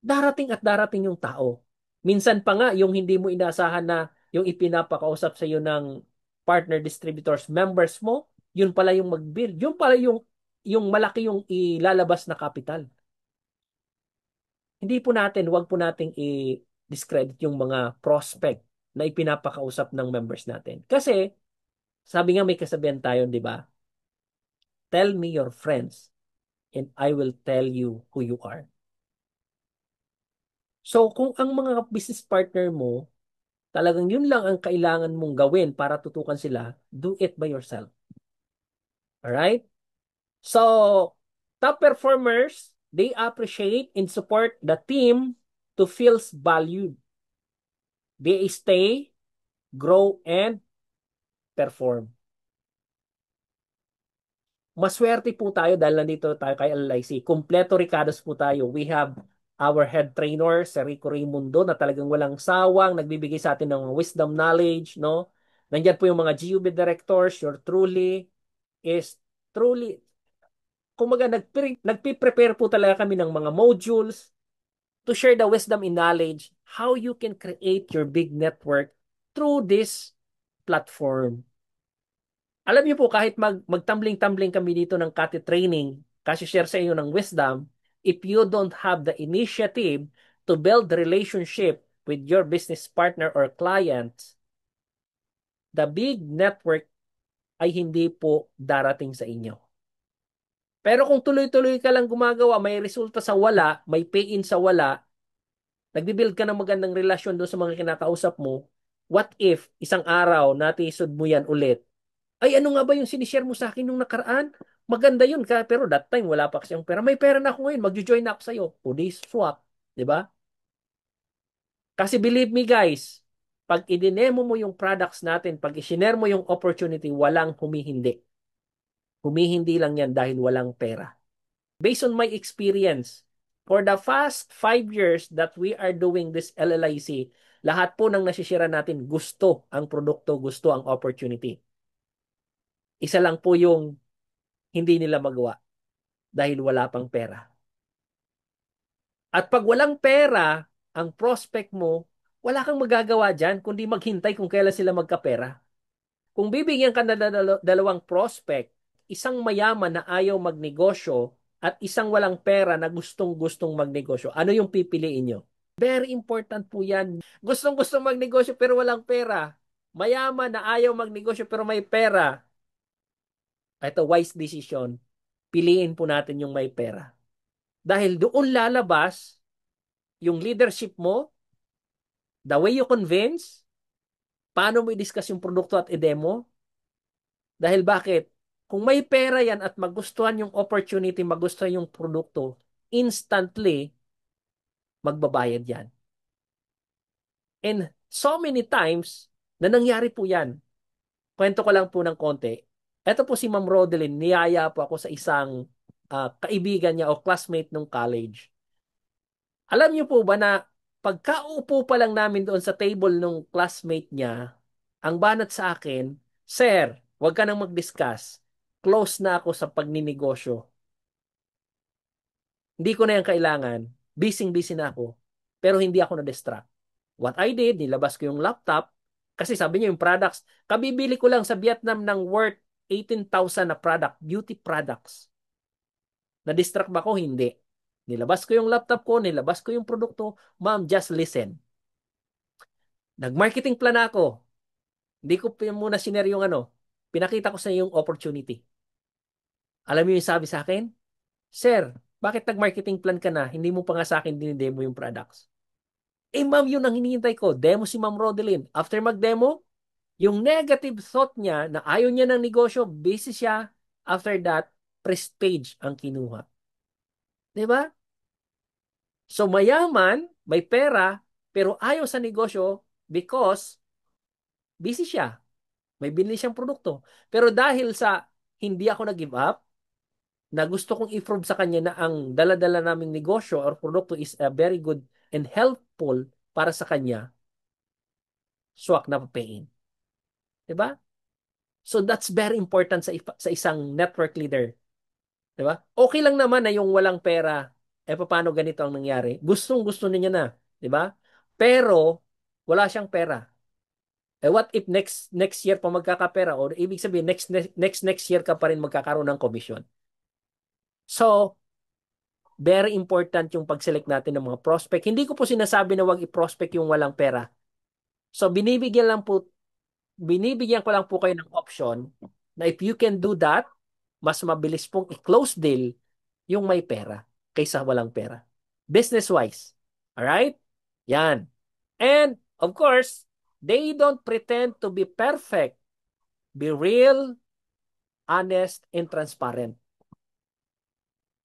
Darating at darating yung tao. Minsan pa nga, yung hindi mo inasahan na yung ipinapakausap sa iyo ng partner distributors, members mo, yun pala yung mag-build. Yun pala yung malaki yung ilalabas na capital. Hindi po natin, wag po nating i-discredit yung mga prospect na ipinapakausap ng members natin. Kasi, sabi nga may kasabihan tayo, di ba? Tell me your friends and I will tell you who you are. So, kung ang mga business partner mo, talagang yun lang ang kailangan mong gawin para tutukan sila, do it by yourself. Alright? So, top performers, they appreciate and support the team to feel valued. They stay, grow, and perform. Maswerte po tayo dahil nandito tayo kay LIC. Kompleto Ricardos po tayo. We have our head trainer, si Rico Raimundo, na talagang walang sawang, nagbibigay sa atin ng wisdom knowledge, no? Nandiyan po yung mga GUB directors, your truly is truly, kumaga nagpi-prepare po talaga kami ng mga modules to share the wisdom and knowledge how you can create your big network through this platform. Alam niyo po, kahit magtumbling-tumbling kami dito ng Kati Training, kasi share sa inyo ng wisdom, if you don't have the initiative to build the relationship with your business partner or clients, the big network ay hindi po darating sa inyo. Pero kung tuloy-tuloy ka lang gumagawa, may resulta sa wala, may pay-in sa wala, nagbibuild ka ng magandang relasyon doon sa mga kinakausap mo, what if isang araw natisod mo yan ulit? Ay, ano nga ba yung sinishare mo sa akin nung nakaraan? Maganda yun ka, pero that time wala pa kasi yung pera. May pera na ako ngayon, magjo-join na ako sa'yo. Pwede swap, di ba? Kasi believe me guys, pag idinemo mo yung products natin, pag isinare mo yung opportunity, walang humihindi. Humihindi lang yan dahil walang pera. Based on my experience, for the past 5 years that we are doing this LLIC, lahat po ng nasisira natin gusto ang produkto, gusto ang opportunity. Isa lang po yung hindi nila magawa dahil wala pang pera. At pag walang pera, ang prospect mo, wala kang magagawa dyan kundi maghintay kung kailan sila magkapera. Kung bibigyan ka na dalawang prospect, isang mayaman na ayaw magnegosyo at isang walang pera na gustong-gustong magnegosyo, ano yung pipiliin nyo? Very important po yan. Gustong-gustong magnegosyo pero walang pera. Mayaman na ayaw magnegosyo pero may pera. Ito, wise decision. Piliin po natin yung may pera. Dahil doon lalabas yung leadership mo, the way you convince, paano mo i-discuss yung produkto at i-demo. Dahil bakit? Kung may pera yan at magustuhan yung opportunity, magustuhan yung produkto, instantly, magbabayad yan. And so many times, na nangyari po yan. Kwento ko lang po ng konti. Ito po si Ma'am Rodeline, niyaya po ako sa isang kaibigan niya o classmate nung college. Alam niyo po ba na pagkaupo pa lang namin doon sa table nung classmate niya, ang banat sa akin, Sir, huwag ka nang mag-discuss. Close na ako sa pagninegosyo. Hindi ko na yan kailangan. Busy-busy na ako. Pero hindi ako na-distract. What I did, nilabas ko yung laptop kasi sabi niya yung products, kabibili ko lang sa Vietnam ng worth 18,000 na product, beauty products. Na-distract ba ko? Hindi. Nilabas ko yung laptop ko, nilabas ko yung produkto. Ma'am, just listen. Nag-marketing plan ako. Hindi ko muna sinare yung ano. Pinakita ko sa yung opportunity. Alam mo yung sabi sa akin? Sir, bakit nag-marketing plan ka na? Hindi mo pa nga sa akin dinidemo yung products. Eh ma'am, yun ang hinihintay ko. Demo si Ma'am Rodeline. After mag-demo, yung negative thought niya na ayaw niya ng negosyo, busy siya. After that, prestige ang kinuha. Diba? So mayaman, may pera, pero ayaw sa negosyo because busy siya. May binili siyang produkto. Pero dahil sa hindi ako nag-give up, na gusto kong i-prove sa kanya na ang dala-dala naming negosyo or produkto is a very good and helpful para sa kanya, swak na papain. Diba? So that's very important sa isang network leader. Diba? Okay lang naman na yung walang pera, eh paano ganito ang nangyari? Gustong-gusto niya na. Diba? Pero, wala siyang pera. Eh what if next year pa magkakapera or ibig sabihin next year ka pa rin magkakaroon ng commission. So, very important yung pag-select natin ng mga prospect. Hindi ko po sinasabi na wag i-prospect yung walang pera. So, binibigyan ko lang po kayo ng option na if you can do that, mas mabilis pong i-close deal yung may pera kaysa walang pera. Business-wise. Alright? Yan. And, of course, they don't pretend to be perfect. Be real, honest, and transparent.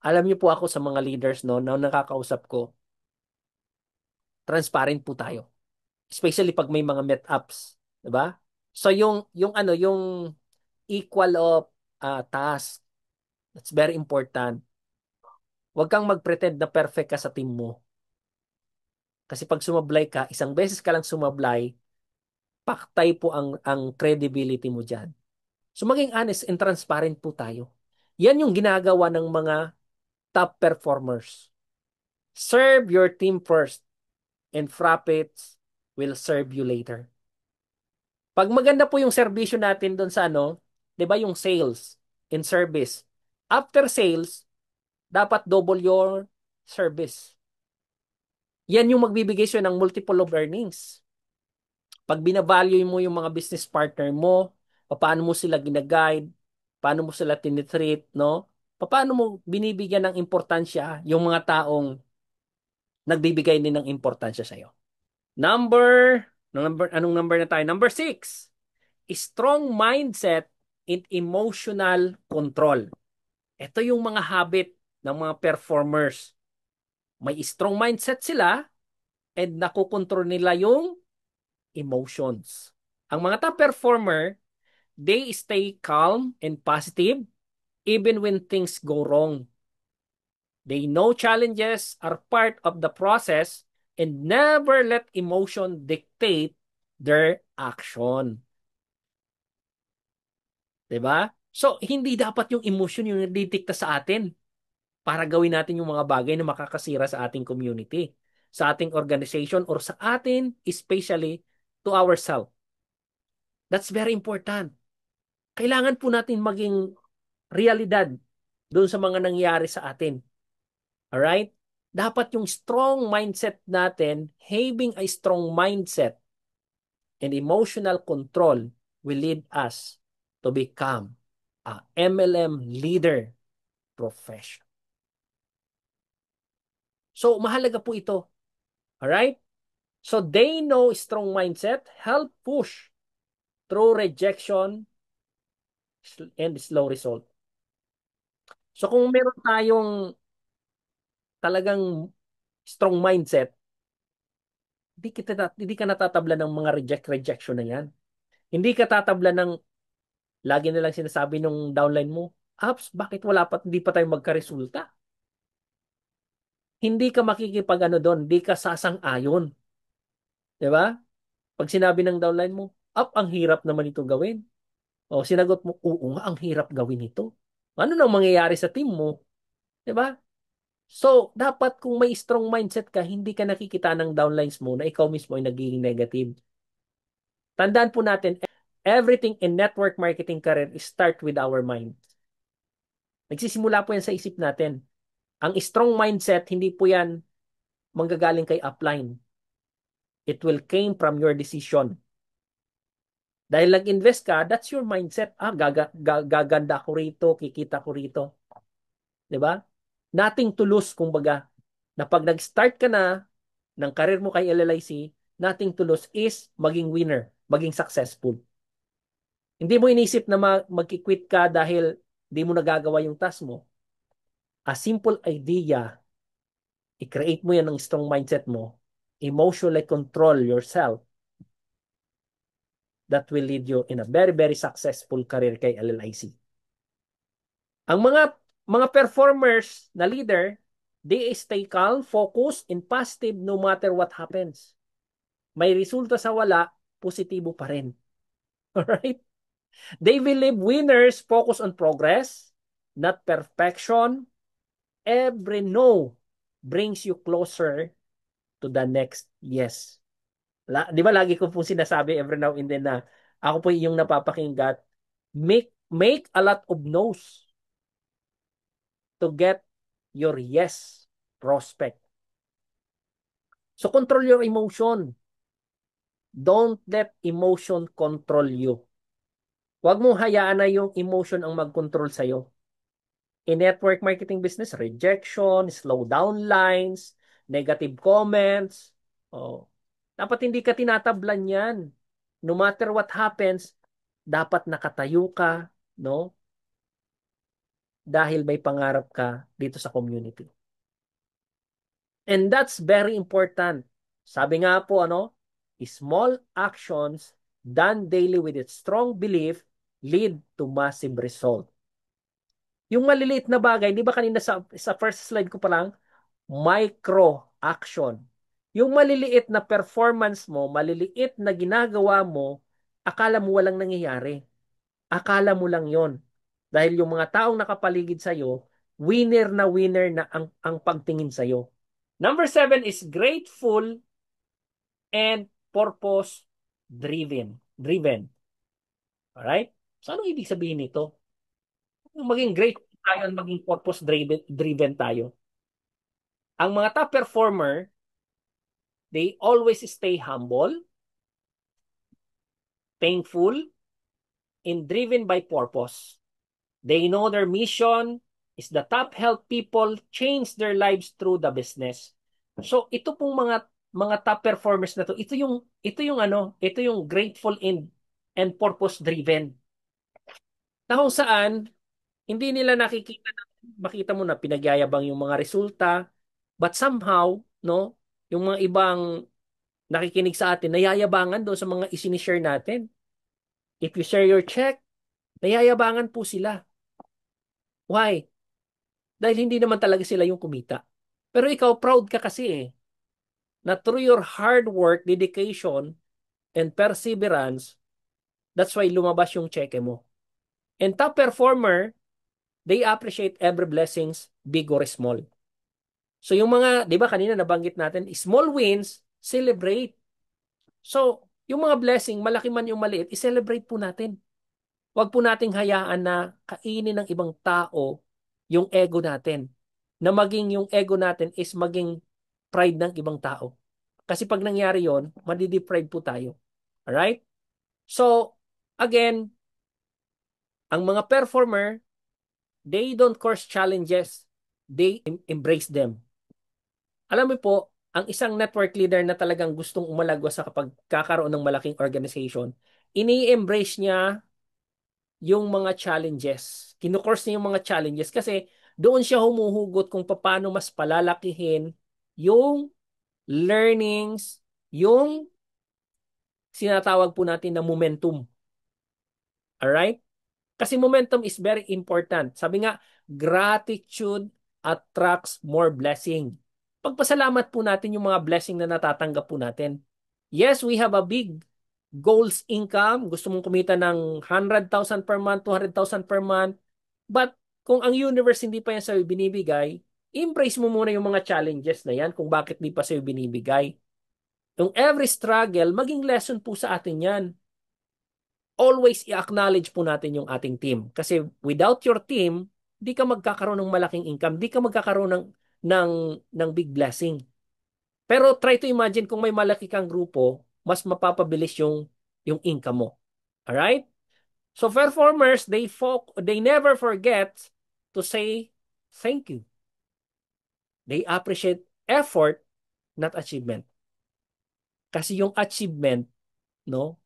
Alam niyo po ako sa mga leaders no, na nakakausap ko, transparent po tayo. Especially pag may mga meetups, 'di ba? So yung equal of task, that's very important. Huwag kang mag-pretend na perfect ka sa team mo. Kasi pag sumablay ka, isang beses ka lang sumablay, paktay po ang credibility mo dyan. So maging honest and transparent po tayo. Yan yung ginagawa ng mga top performers. Serve your team first and profits will serve you later. Pag maganda po yung serbisyo natin doon sa ano, 'di ba yung sales and service. After sales, dapat double your service. Yan yung magbibigay sa'yo ng multiple of earnings. Pag binavalue mo yung mga business partner mo, paano mo sila ginaguide, paano mo sila tinitreat, no? Paano mo binibigyan ng importansya yung mga taong nagbibigay din ng importansya sa'yo. Anong number na tayo? Number 6, strong mindset and emotional control. Ito yung mga habit ng mga performers. May strong mindset sila and nakokontrol nila yung emotions. Ang mga top performer, they stay calm and positive even when things go wrong. They know challenges are part of the process and never let emotion dictate their action. 'Di ba? So, hindi dapat yung emotion yung didikta sa atin para gawin natin yung mga bagay na makakasira sa ating community, sa ating organization, or sa atin, especially to ourselves. That's very important. Kailangan po natin maging realidad doon sa mga nangyari sa atin. Alright? Dapat yung strong mindset natin, having a strong mindset and emotional control will lead us to become a MLM leader profession. So, mahalaga po ito. Alright? So, they know strong mindset help push through rejection and slow result. So, kung meron tayong talagang strong mindset, hindi ka natatabla ng mga rejection na yan. Hindi ka tatabla ng lagi na lang sinasabi nung downline mo, Apps, bakit hindi pa tayo magkaresulta? Hindi ka makikipag ano doon, hindi ka sasang-ayon. 'Di ba? Pag sinabi ng downline mo, ang hirap naman ito gawin. O sinagot mo, oo nga, ang hirap gawin ito. Ano nang mangyayari sa team mo? 'Di ba? So, dapat kung may strong mindset ka, hindi ka nakikita ng downlines mo na ikaw mismo ay nagiging negative. Tandaan po natin, everything in network marketing career is start with our mind. Nagsisimula po yan sa isip natin. Ang strong mindset, hindi po yan manggagaling kay upline. It will came from your decision. Dahil nag-invest ka, that's your mindset. Gaganda ko rito, kikita ko rito. 'Di ba? Nothing to lose, kumbaga. Na pag nag-start ka na ng career mo kay LLIC, nothing to lose is maging winner, maging successful. Hindi mo inisip na mag-quit ka dahil hindi mo nagagawa yung task mo. A simple idea, i-create mo yan ng strong mindset mo, emotionally control yourself, that will lead you in a very, very successful career kay LLIC. Ang mga performers na leader, they stay calm, focused, and positive no matter what happens. May resulta sa wala, positibo pa rin. Alright? They believe winners focus on progress, not perfection. Every no brings you closer to the next yes. Di ba lagi ko po sinasabi every now and then na ako po yung napapakinggan, make a lot of no's to get your yes prospect. So control your emotion. Don't let emotion control you. Huwag mong hayaan na yung emotion ang mag-control sa'yo. In network marketing business, rejection, slow down lines, negative comments. Oh. Dapat hindi ka tinatablan yan. No matter what happens, dapat nakatayo ka, no? Dahil may pangarap ka dito sa community. And that's very important. Sabi nga po, small actions done daily with its strong belief lead to massive result. Yung maliliit na bagay, di ba kanina sa first slide ko pa lang, micro action Yung maliliit na performance mo, maliliit na ginagawa mo, akala mo walang nangyayari. Akala mo lang yon. Dahil yung mga taong nakapaligid sa'yo, winner na ang pagtingin sa'yo. Number 7 is grateful and purpose driven. Driven. Alright? So, anong ibig sabihin nito? Maging great tayo at maging purpose driven tayo. Ang mga top performer, they always stay humble, thankful, and driven by purpose. They know their mission is the top help people change their lives through the business. So ito pong mga top performers na to, ito yung grateful and purpose driven. Na kung saan hindi nila makita mo na pinagyayabang yung mga resulta, but somehow, no, yung mga ibang nakikinig sa atin, nayayabangan doon sa mga isinishare natin. If you share your check, nayayabangan po sila. Why? Dahil hindi naman talaga sila yung kumita. Pero ikaw, proud ka kasi na through your hard work, dedication, and perseverance, that's why lumabas yung cheque mo. And top performer, they appreciate every blessings, big or small. So yung mga, di ba kanina nabanggit natin, small wins, celebrate. So, yung mga blessing, malaki man yung maliit, i-celebrate po natin. Huwag po nating hayaan na kainin ng ibang tao yung ego natin. Na maging yung ego natin is maging pride ng ibang tao. Kasi pag nangyari yon, madidepride po tayo. Alright? So, again, ang mga performer, they don't course challenges. They embrace them. Alam mo po, ang isang network leader na talagang gustong umalagwa sa kapag kakaroon ng malaking organization, ini-embrace niya yung mga challenges. Kino-course niya yung mga challenges kasi doon siya humuhugot kung paano mas palalakihin yung learnings, yung sinatawag po natin na momentum. Alright? Kasi momentum is very important. Sabi nga, gratitude attracts more blessing. Pagpasalamat po natin yung mga blessing na natatanggap po natin. Yes, we have a big goals income. Gusto mong kumita ng 100,000 per month, 200,000 per month. But kung ang universe hindi pa yan sa'yo binibigay, embrace mo muna yung mga challenges na yan kung bakit di pa sa'yo binibigay. Yung every struggle, maging lesson po sa atin yan. Always i-acknowledge po natin yung ating team. Kasi without your team, di ka magkakaroon ng malaking income, di ka magkakaroon ng, ng big blessing. Pero try to imagine kung may malaki kang grupo, mas mapapabilis yung income mo. Alright? So performers, they never forget to say thank you. They appreciate effort, not achievement. Kasi yung achievement, no,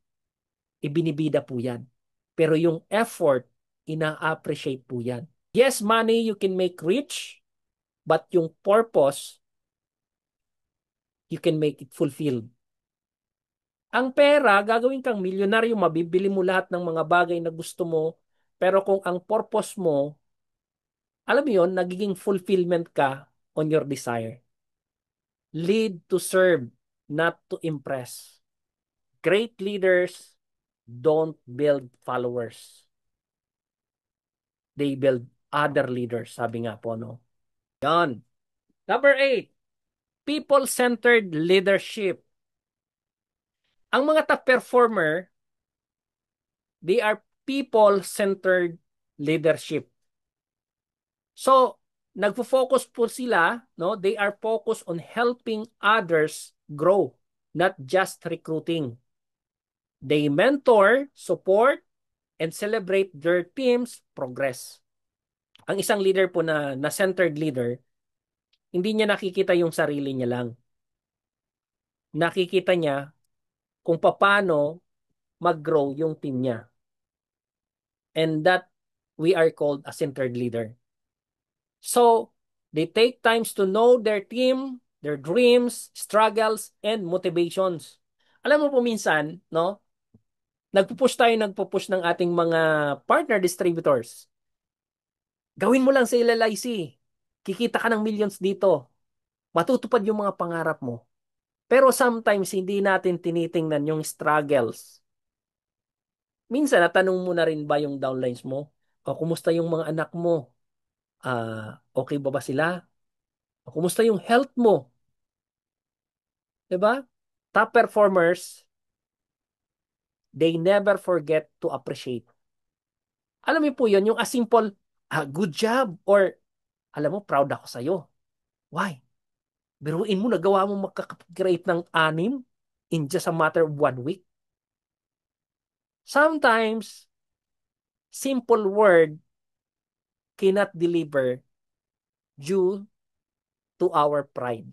ibinibida po yan. Pero yung effort, ina-appreciate po yan. Yes, money you can make rich, but yung purpose, you can make it fulfilled. Ang pera, gagawin kang milyonaryo, mabibili mo lahat ng mga bagay na gusto mo, pero kung ang purpose mo, alam mo yun, nagiging fulfillment ka on your desire. Lead to serve, not to impress. Great leaders don't build followers. They build other leaders, sabi nga po, no? Yan. Number 8, people-centered leadership. Ang mga top performer, they are people-centered leadership. So, nagfo-focus po sila, no? They are focused on helping others grow, not just recruiting. They mentor, support, and celebrate their team's progress. Ang isang leader po na centered leader, hindi niya nakikita yung sarili niya lang. Nakikita niya kung paano mag-grow yung team niya. And that we are called a centered leader. So, they take times to know their team, their dreams, struggles, and motivations. Alam mo po minsan, no? Nagpo-push ng ating mga partner distributors. Gawin mo lang sa LLIC. Kikita ka ng millions dito. Matutupad yung mga pangarap mo. Pero sometimes hindi natin tinitingnan yung struggles. Minsan natanong mo na rin ba yung downlines mo? O kumusta yung mga anak mo? Okay ba sila? O kumusta yung health mo? 'Di ba? Top performers, they never forget to appreciate. Alam mo po yun, yung as simple, good job, or alam mo, proud ako sa'yo. Why? Biruin mo, nagawa mo makaka-create ng anim in just a matter of 1 week. Sometimes, simple word cannot deliver due to our pride.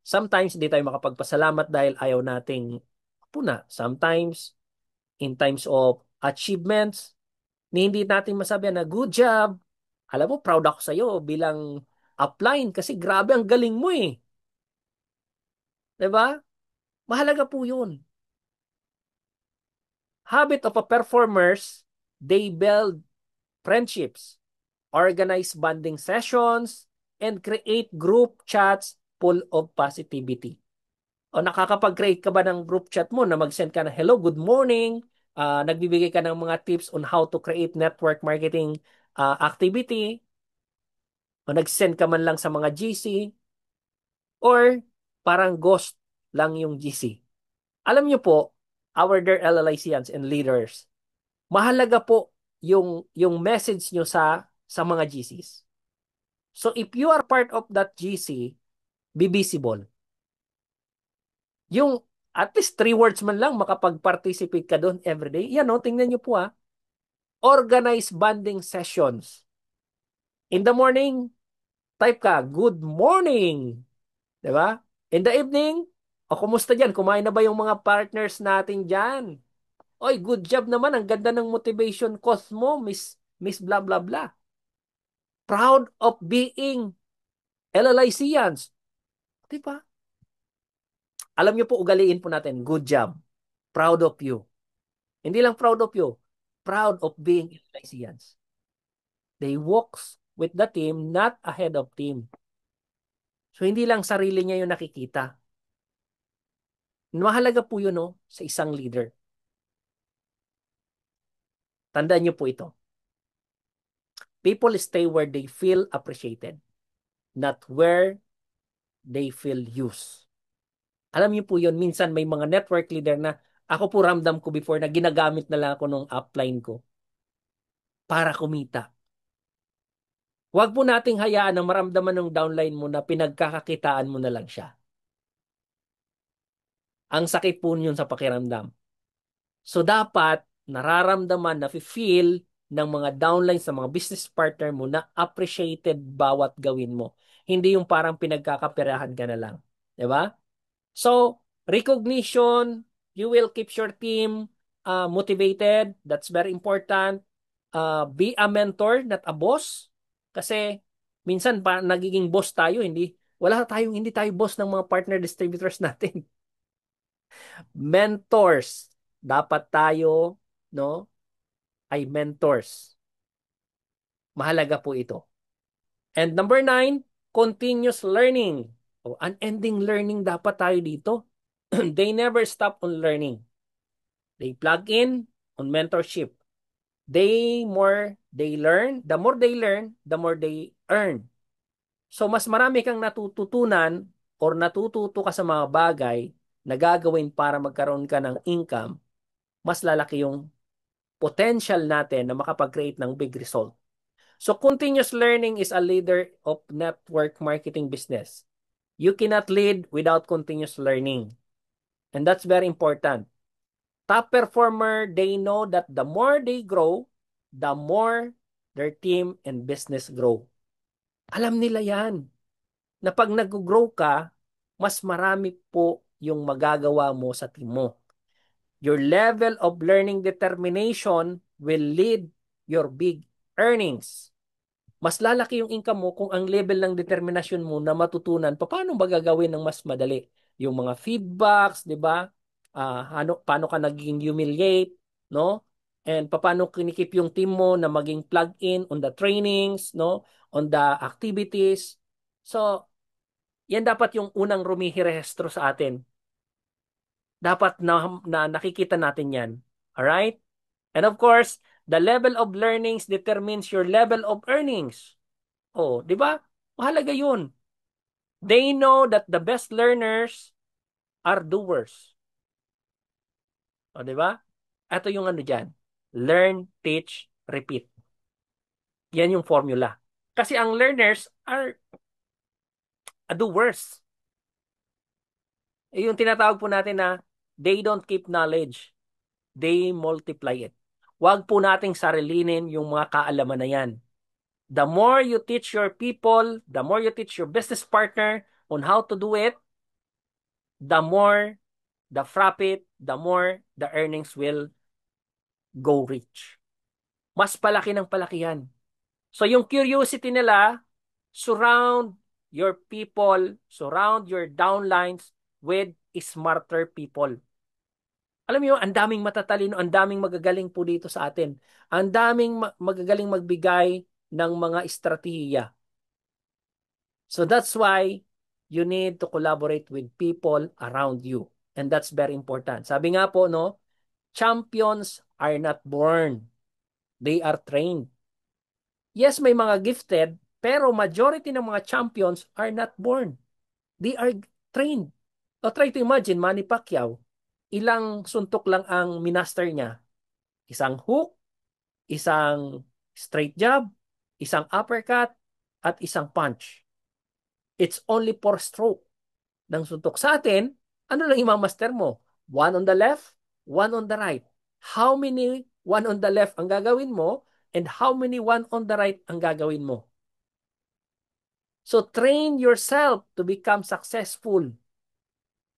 Sometimes, hindi tayo makapagpasalamat dahil ayaw nating puna. Sometimes, in times of achievements, hindi natin masabi na good job. Alam mo, proud ako sa'yo bilang upline kasi grabe ang galing mo eh. 'Di ba? Mahalaga po 'yun. Habit of a performers, they build friendships, organize bonding sessions, and create group chats full of positivity. O nakakapag-create ka ba ng group chat mo na mag-send ka ng hello, good morning, nagbibigay ka ng mga tips on how to create network marketing activity, o nag-send ka man lang sa mga GC, or parang ghost lang yung GC. Alam niyo po, our dear LLICians and leaders, mahalaga po yung message nyo sa mga GCs. So if you are part of that GC, be visible. Yung at least 3 words man lang makapag-participate ka doon everyday. Yan o, tingnan nyo po ha. Organize bonding sessions. In the morning, type ka, good morning. Diba? In the evening, o kumusta dyan? Kumain na ba yung mga partners natin dyan? Oy, good job naman. Ang ganda ng motivation course mo, Miss blah blah blah. Proud of being LLICians. Di ba? Alam niyo po, ugaliin po natin. Good job. Proud of you. Hindi lang proud of you. Proud of being LLICians. They walks with the team, not ahead of team. So, hindi lang sarili niya yung nakikita. Mahalaga po yun, no, sa isang leader. Tandaan niyo po ito. People stay where they feel appreciated, not where they feel used. Alam niyo po yun, minsan may mga network leader na ako po ramdam ko before na ginagamit na lang ako nung upline ko para kumita. Huwag po nating hayaan na maramdaman ng downline mo na pinagkakakitaan mo na lang siya. Ang sakit po yun sa pakiramdam. So dapat nararamdaman, na feel ng mga downlines sa mga business partner mo na appreciated bawat gawin mo. Hindi yung parang pinagkakaperahan ka na lang. 'Di ba? So, recognition, you will keep your team motivated. That's very important. Be a mentor, not a boss. Kasi minsan pa nagiging boss tayo, hindi tayo boss ng mga partner distributors natin. Mentors. Dapat tayo, no, ay mentors. Mahalaga po ito. And number 9, continuous learning. O, unending learning dapat tayo dito. They never stop on learning. They plug in on mentorship. The more they learn, the more they earn. So mas marami kang natututunan or natututo ka sa mga bagay na gagawin para magkaroon ka ng income, mas lalaki yung potential natin na makapag-create ng big result. So continuous learning is a leader of network marketing business. You cannot lead without continuous learning. And that's very important. Top performer, they know that the more they grow, the more their team and business grow. Alam nila yan. Na pag nag-grow ka, mas marami po yung magagawa mo sa team mo. Your level of learning determination will lead your big earnings. Mas lalaki yung income mo kung ang level ng determinasyon mo na matutunan paano ba gagawin ng mas madali. Yung mga feedbacks, di ba? Paano ka naging humiliate, no? And paano kinikip yung team mo na maging plug-in on the trainings, no? On the activities. So, Yan dapat yung unang rumihirehistro sa atin. Dapat na nakikita natin yan. Alright? And of course, the level of learnings determines your level of earnings. Oh, di ba? Mahalaga yun. They know that the best learners are doers. O, di ba? Ito yung ano dyan. Learn, teach, repeat. Yan yung formula. Kasi ang learners are doers. Yung tinatawag po natin na they don't keep knowledge. They multiply it. Huwag po nating sarilinin yung mga kaalaman na yan. The more you teach your people, the more you teach your business partner on how to do it, the more the profit, the more the earnings will go rich. Mas palaki ng palaki yan. So yung curiosity nila, surround your people, surround your downlines with smarter people. Alam mo, ang daming matatalino, ang daming magagaling po dito sa atin. Ang daming magagaling magbigay ng mga estratehiya. So that's why you need to collaborate with people around you. And that's very important. Sabi nga po, no, champions are not born. They are trained. Yes, may mga gifted, pero majority ng mga champions are not born. They are trained. O try to imagine, Manny Pacquiao, ilang suntok lang ang minaster niya. Isang hook, isang straight jab, isang uppercut, at isang punch. It's only 4 stroke ng suntok. Sa atin, ano lang imamaster mo? One on the left, one on the right. How many one on the left ang gagawin mo and how many one on the right ang gagawin mo? So train yourself to become successful.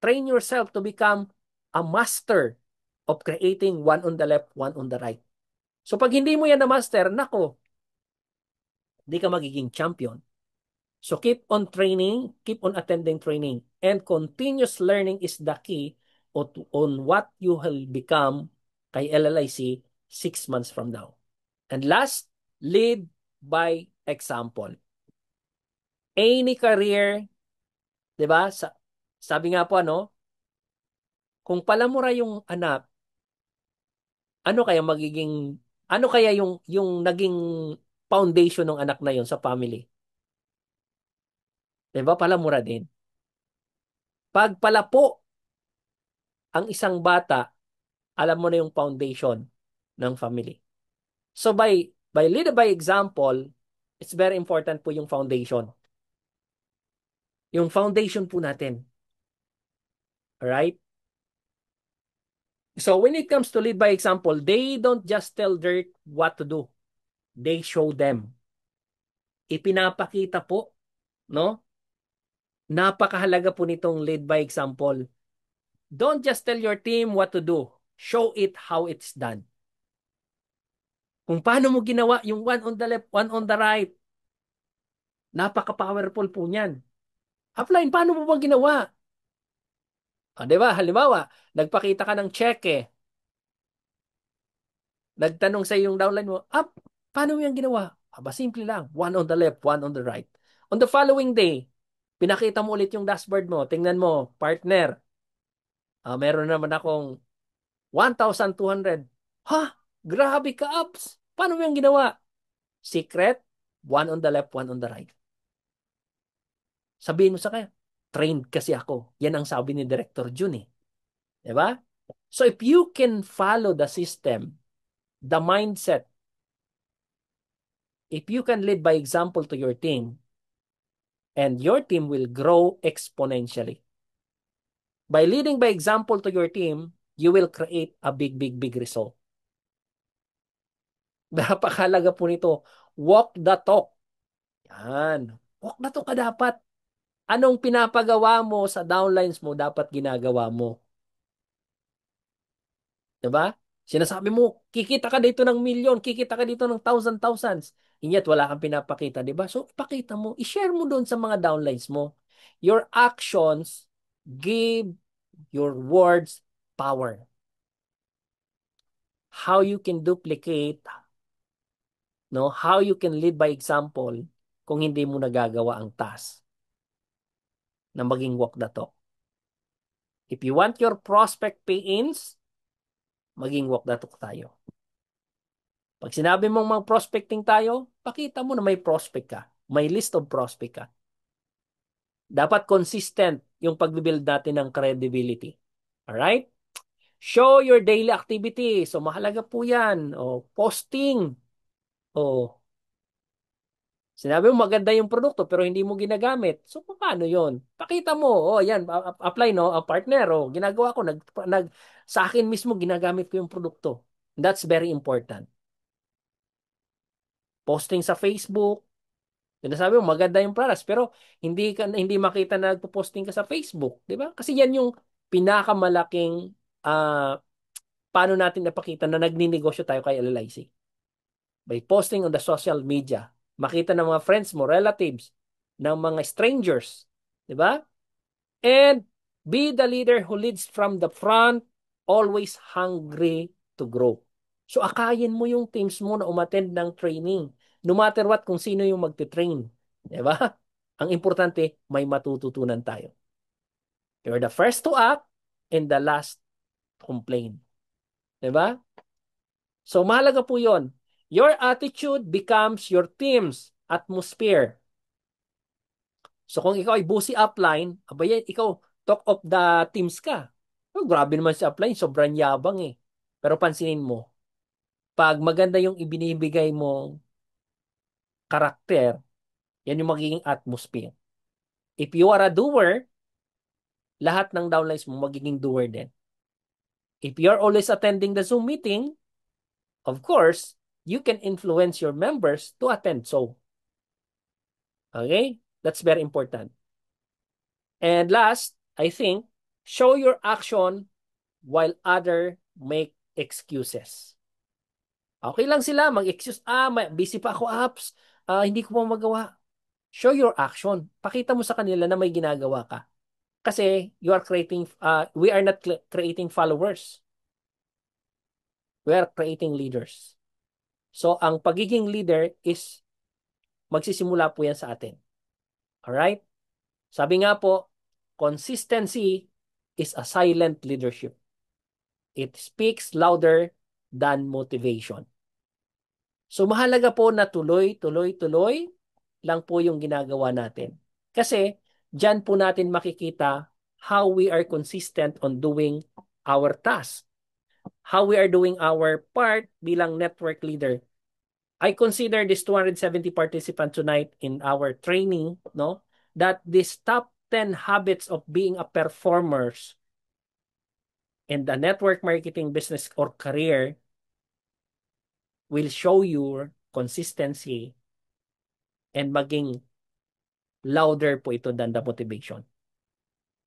Train yourself to become a master of creating one on the left, one on the right. So pag hindi mo yan na master, nako, hindi ka magiging champion. So keep on training, keep on attending training, and continuous learning is the key on what you will become kay LLIC 6 months from now. And last, lead by example. Any career, di ba? Sabi nga po, ano, kung palamura yung anak, ano kaya magiging, ano kaya yung naging foundation ng anak na yon sa family? Di ba? Palamura din. Pag palapo ang isang bata, alam mo na yung foundation ng family. So by lead by example, it's very important po yung foundation. Yung foundation po natin. Alright? So when it comes to lead by example, they don't just tell dirt what to do. They show them. Ipinapakita po, no? Napakahalaga po nitong lead by example. Don't just tell your team what to do. Show it how it's done. Kung paano mo ginawa yung one on the left, one on the right. Napaka-powerful po niyan. Upline, paano mo ba ginawa? Di ba? Halimbawa, nagpakita ka ng cheque. Nagtanong sa yung downline mo, paano mo yan ginawa? Simple lang. One on the left, one on the right. On the following day, pinakita mo ulit yung dashboard mo. Tingnan mo, partner. Meron naman akong 1,200. Ha? Grabe ka, ups. Paano mo yan ginawa? Secret, one on the left, one on the right. Sabihin mo sa kanya, trained kasi ako. Yan ang sabi ni Director Jun eh. Diba? So if you can follow the system, the mindset, if you can lead by example to your team, and your team will grow exponentially. By leading by example to your team, you will create a big, big, big result. Napakahalaga po nito. Walk the talk. Yan. Walk the talk ka dapat. Anong pinapagawa mo sa downlines mo, dapat ginagawa mo. Diba? Sinasabi mo, kikita ka dito ng milyon, kikita ka dito ng thousands. And yet, wala kang pinapakita, diba? So, ipakita mo, i-share mo doon sa mga downlines mo. Your actions give your words power. How you can duplicate, no? How you can lead by example kung hindi mo nagagawa ang task. na maging walk the talk. If you want your prospect pay-ins, maging walk the talk tayo. Pag sinabi mong mag-prospecting tayo, pakita mo na may prospect ka. May list of prospect ka. Dapat consistent yung pag-build natin ng credibility. Alright? Show your daily activity. So, mahalaga po yan. O, posting. O, sinabi mo maganda yung produkto pero hindi mo ginagamit. So, paano yon? Pakita mo. O, yan. Apply, no? A partner. O, ginagawa ko. Sa akin mismo, ginagamit ko yung produkto. That's very important. Posting sa Facebook. Sinasabi mo maganda yung products pero hindi makita na nagpo-posting ka sa Facebook, 'di ba? Kasi yan yung pinakamalaking uh, paano natin napakita na nagninegosyo tayo kay LLIC. By posting on the social media, makita ng mga friends mo, relatives, ng mga strangers, 'di ba? And be the leader who leads from the front, always hungry to grow. So akayin mo yung teams mo na umattend ng training. No matter what kung sino yung magte-train. Diba? Ang importante, may matututunan tayo. You're the first to act and the last to complain. Diba? So mahalaga po yon. Your attitude becomes your team's atmosphere. So kung ikaw ay busy upline, abay, ikaw talk of the teams ka. Oh, grabe naman si upline, sobrang yabang eh. Pero pansinin mo, pag maganda yung ibinibigay mo karakter, yan yung magiging atmosphere. If you are a doer, lahat ng downlines mo magiging doer din. If you're always attending the Zoom meeting, of course, you can influence your members to attend so. Okay? That's very important. And last, I think, show your action while other make excuses. Okay lang sila mag-excuse. Busy pa ako apps. Hindi ko pa magawa. Show your action. Pakita mo sa kanila na may ginagawa ka. Kasi we are not creating followers. We are creating leaders. So, ang pagiging leader is magsisimula po yan sa atin. Alright? Sabi nga po, consistency is a silent leadership. It speaks louder than motivation. So, mahalaga po na tuloy lang po yung ginagawa natin. Kasi, dyan po natin makikita how we are consistent on doing our task. How we are doing our part bilang network leader. I consider this 270 participants tonight in our training, no? That this top 10 habits of being a performers in the network marketing business or career will show you consistency and maging louder po ito than the motivation.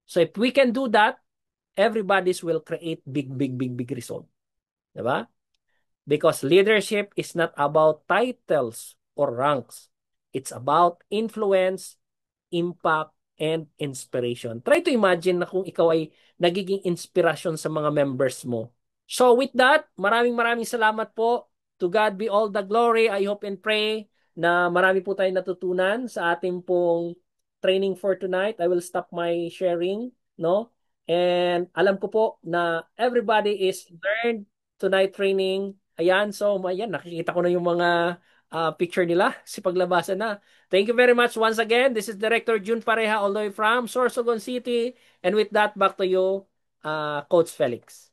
So if we can do that, everybody's will create big result. Diba? Because leadership is not about titles or ranks. It's about influence, impact, and inspiration. Try to imagine na kung ikaw ay nagiging inspirasyon sa mga members mo. So with that, maraming salamat po. To God be all the glory. I hope and pray na marami po tayong natutunan sa ating pong training for tonight. I will stop my sharing, no? And alam ko po na everybody is learned tonight training. Ayan, so ayan, nakikita ko na yung mga picture nila si paglabasan na. Thank you very much once again. This is Director June Pareha all the way from Sorsogon City. And with that, back to you, Coach Felix.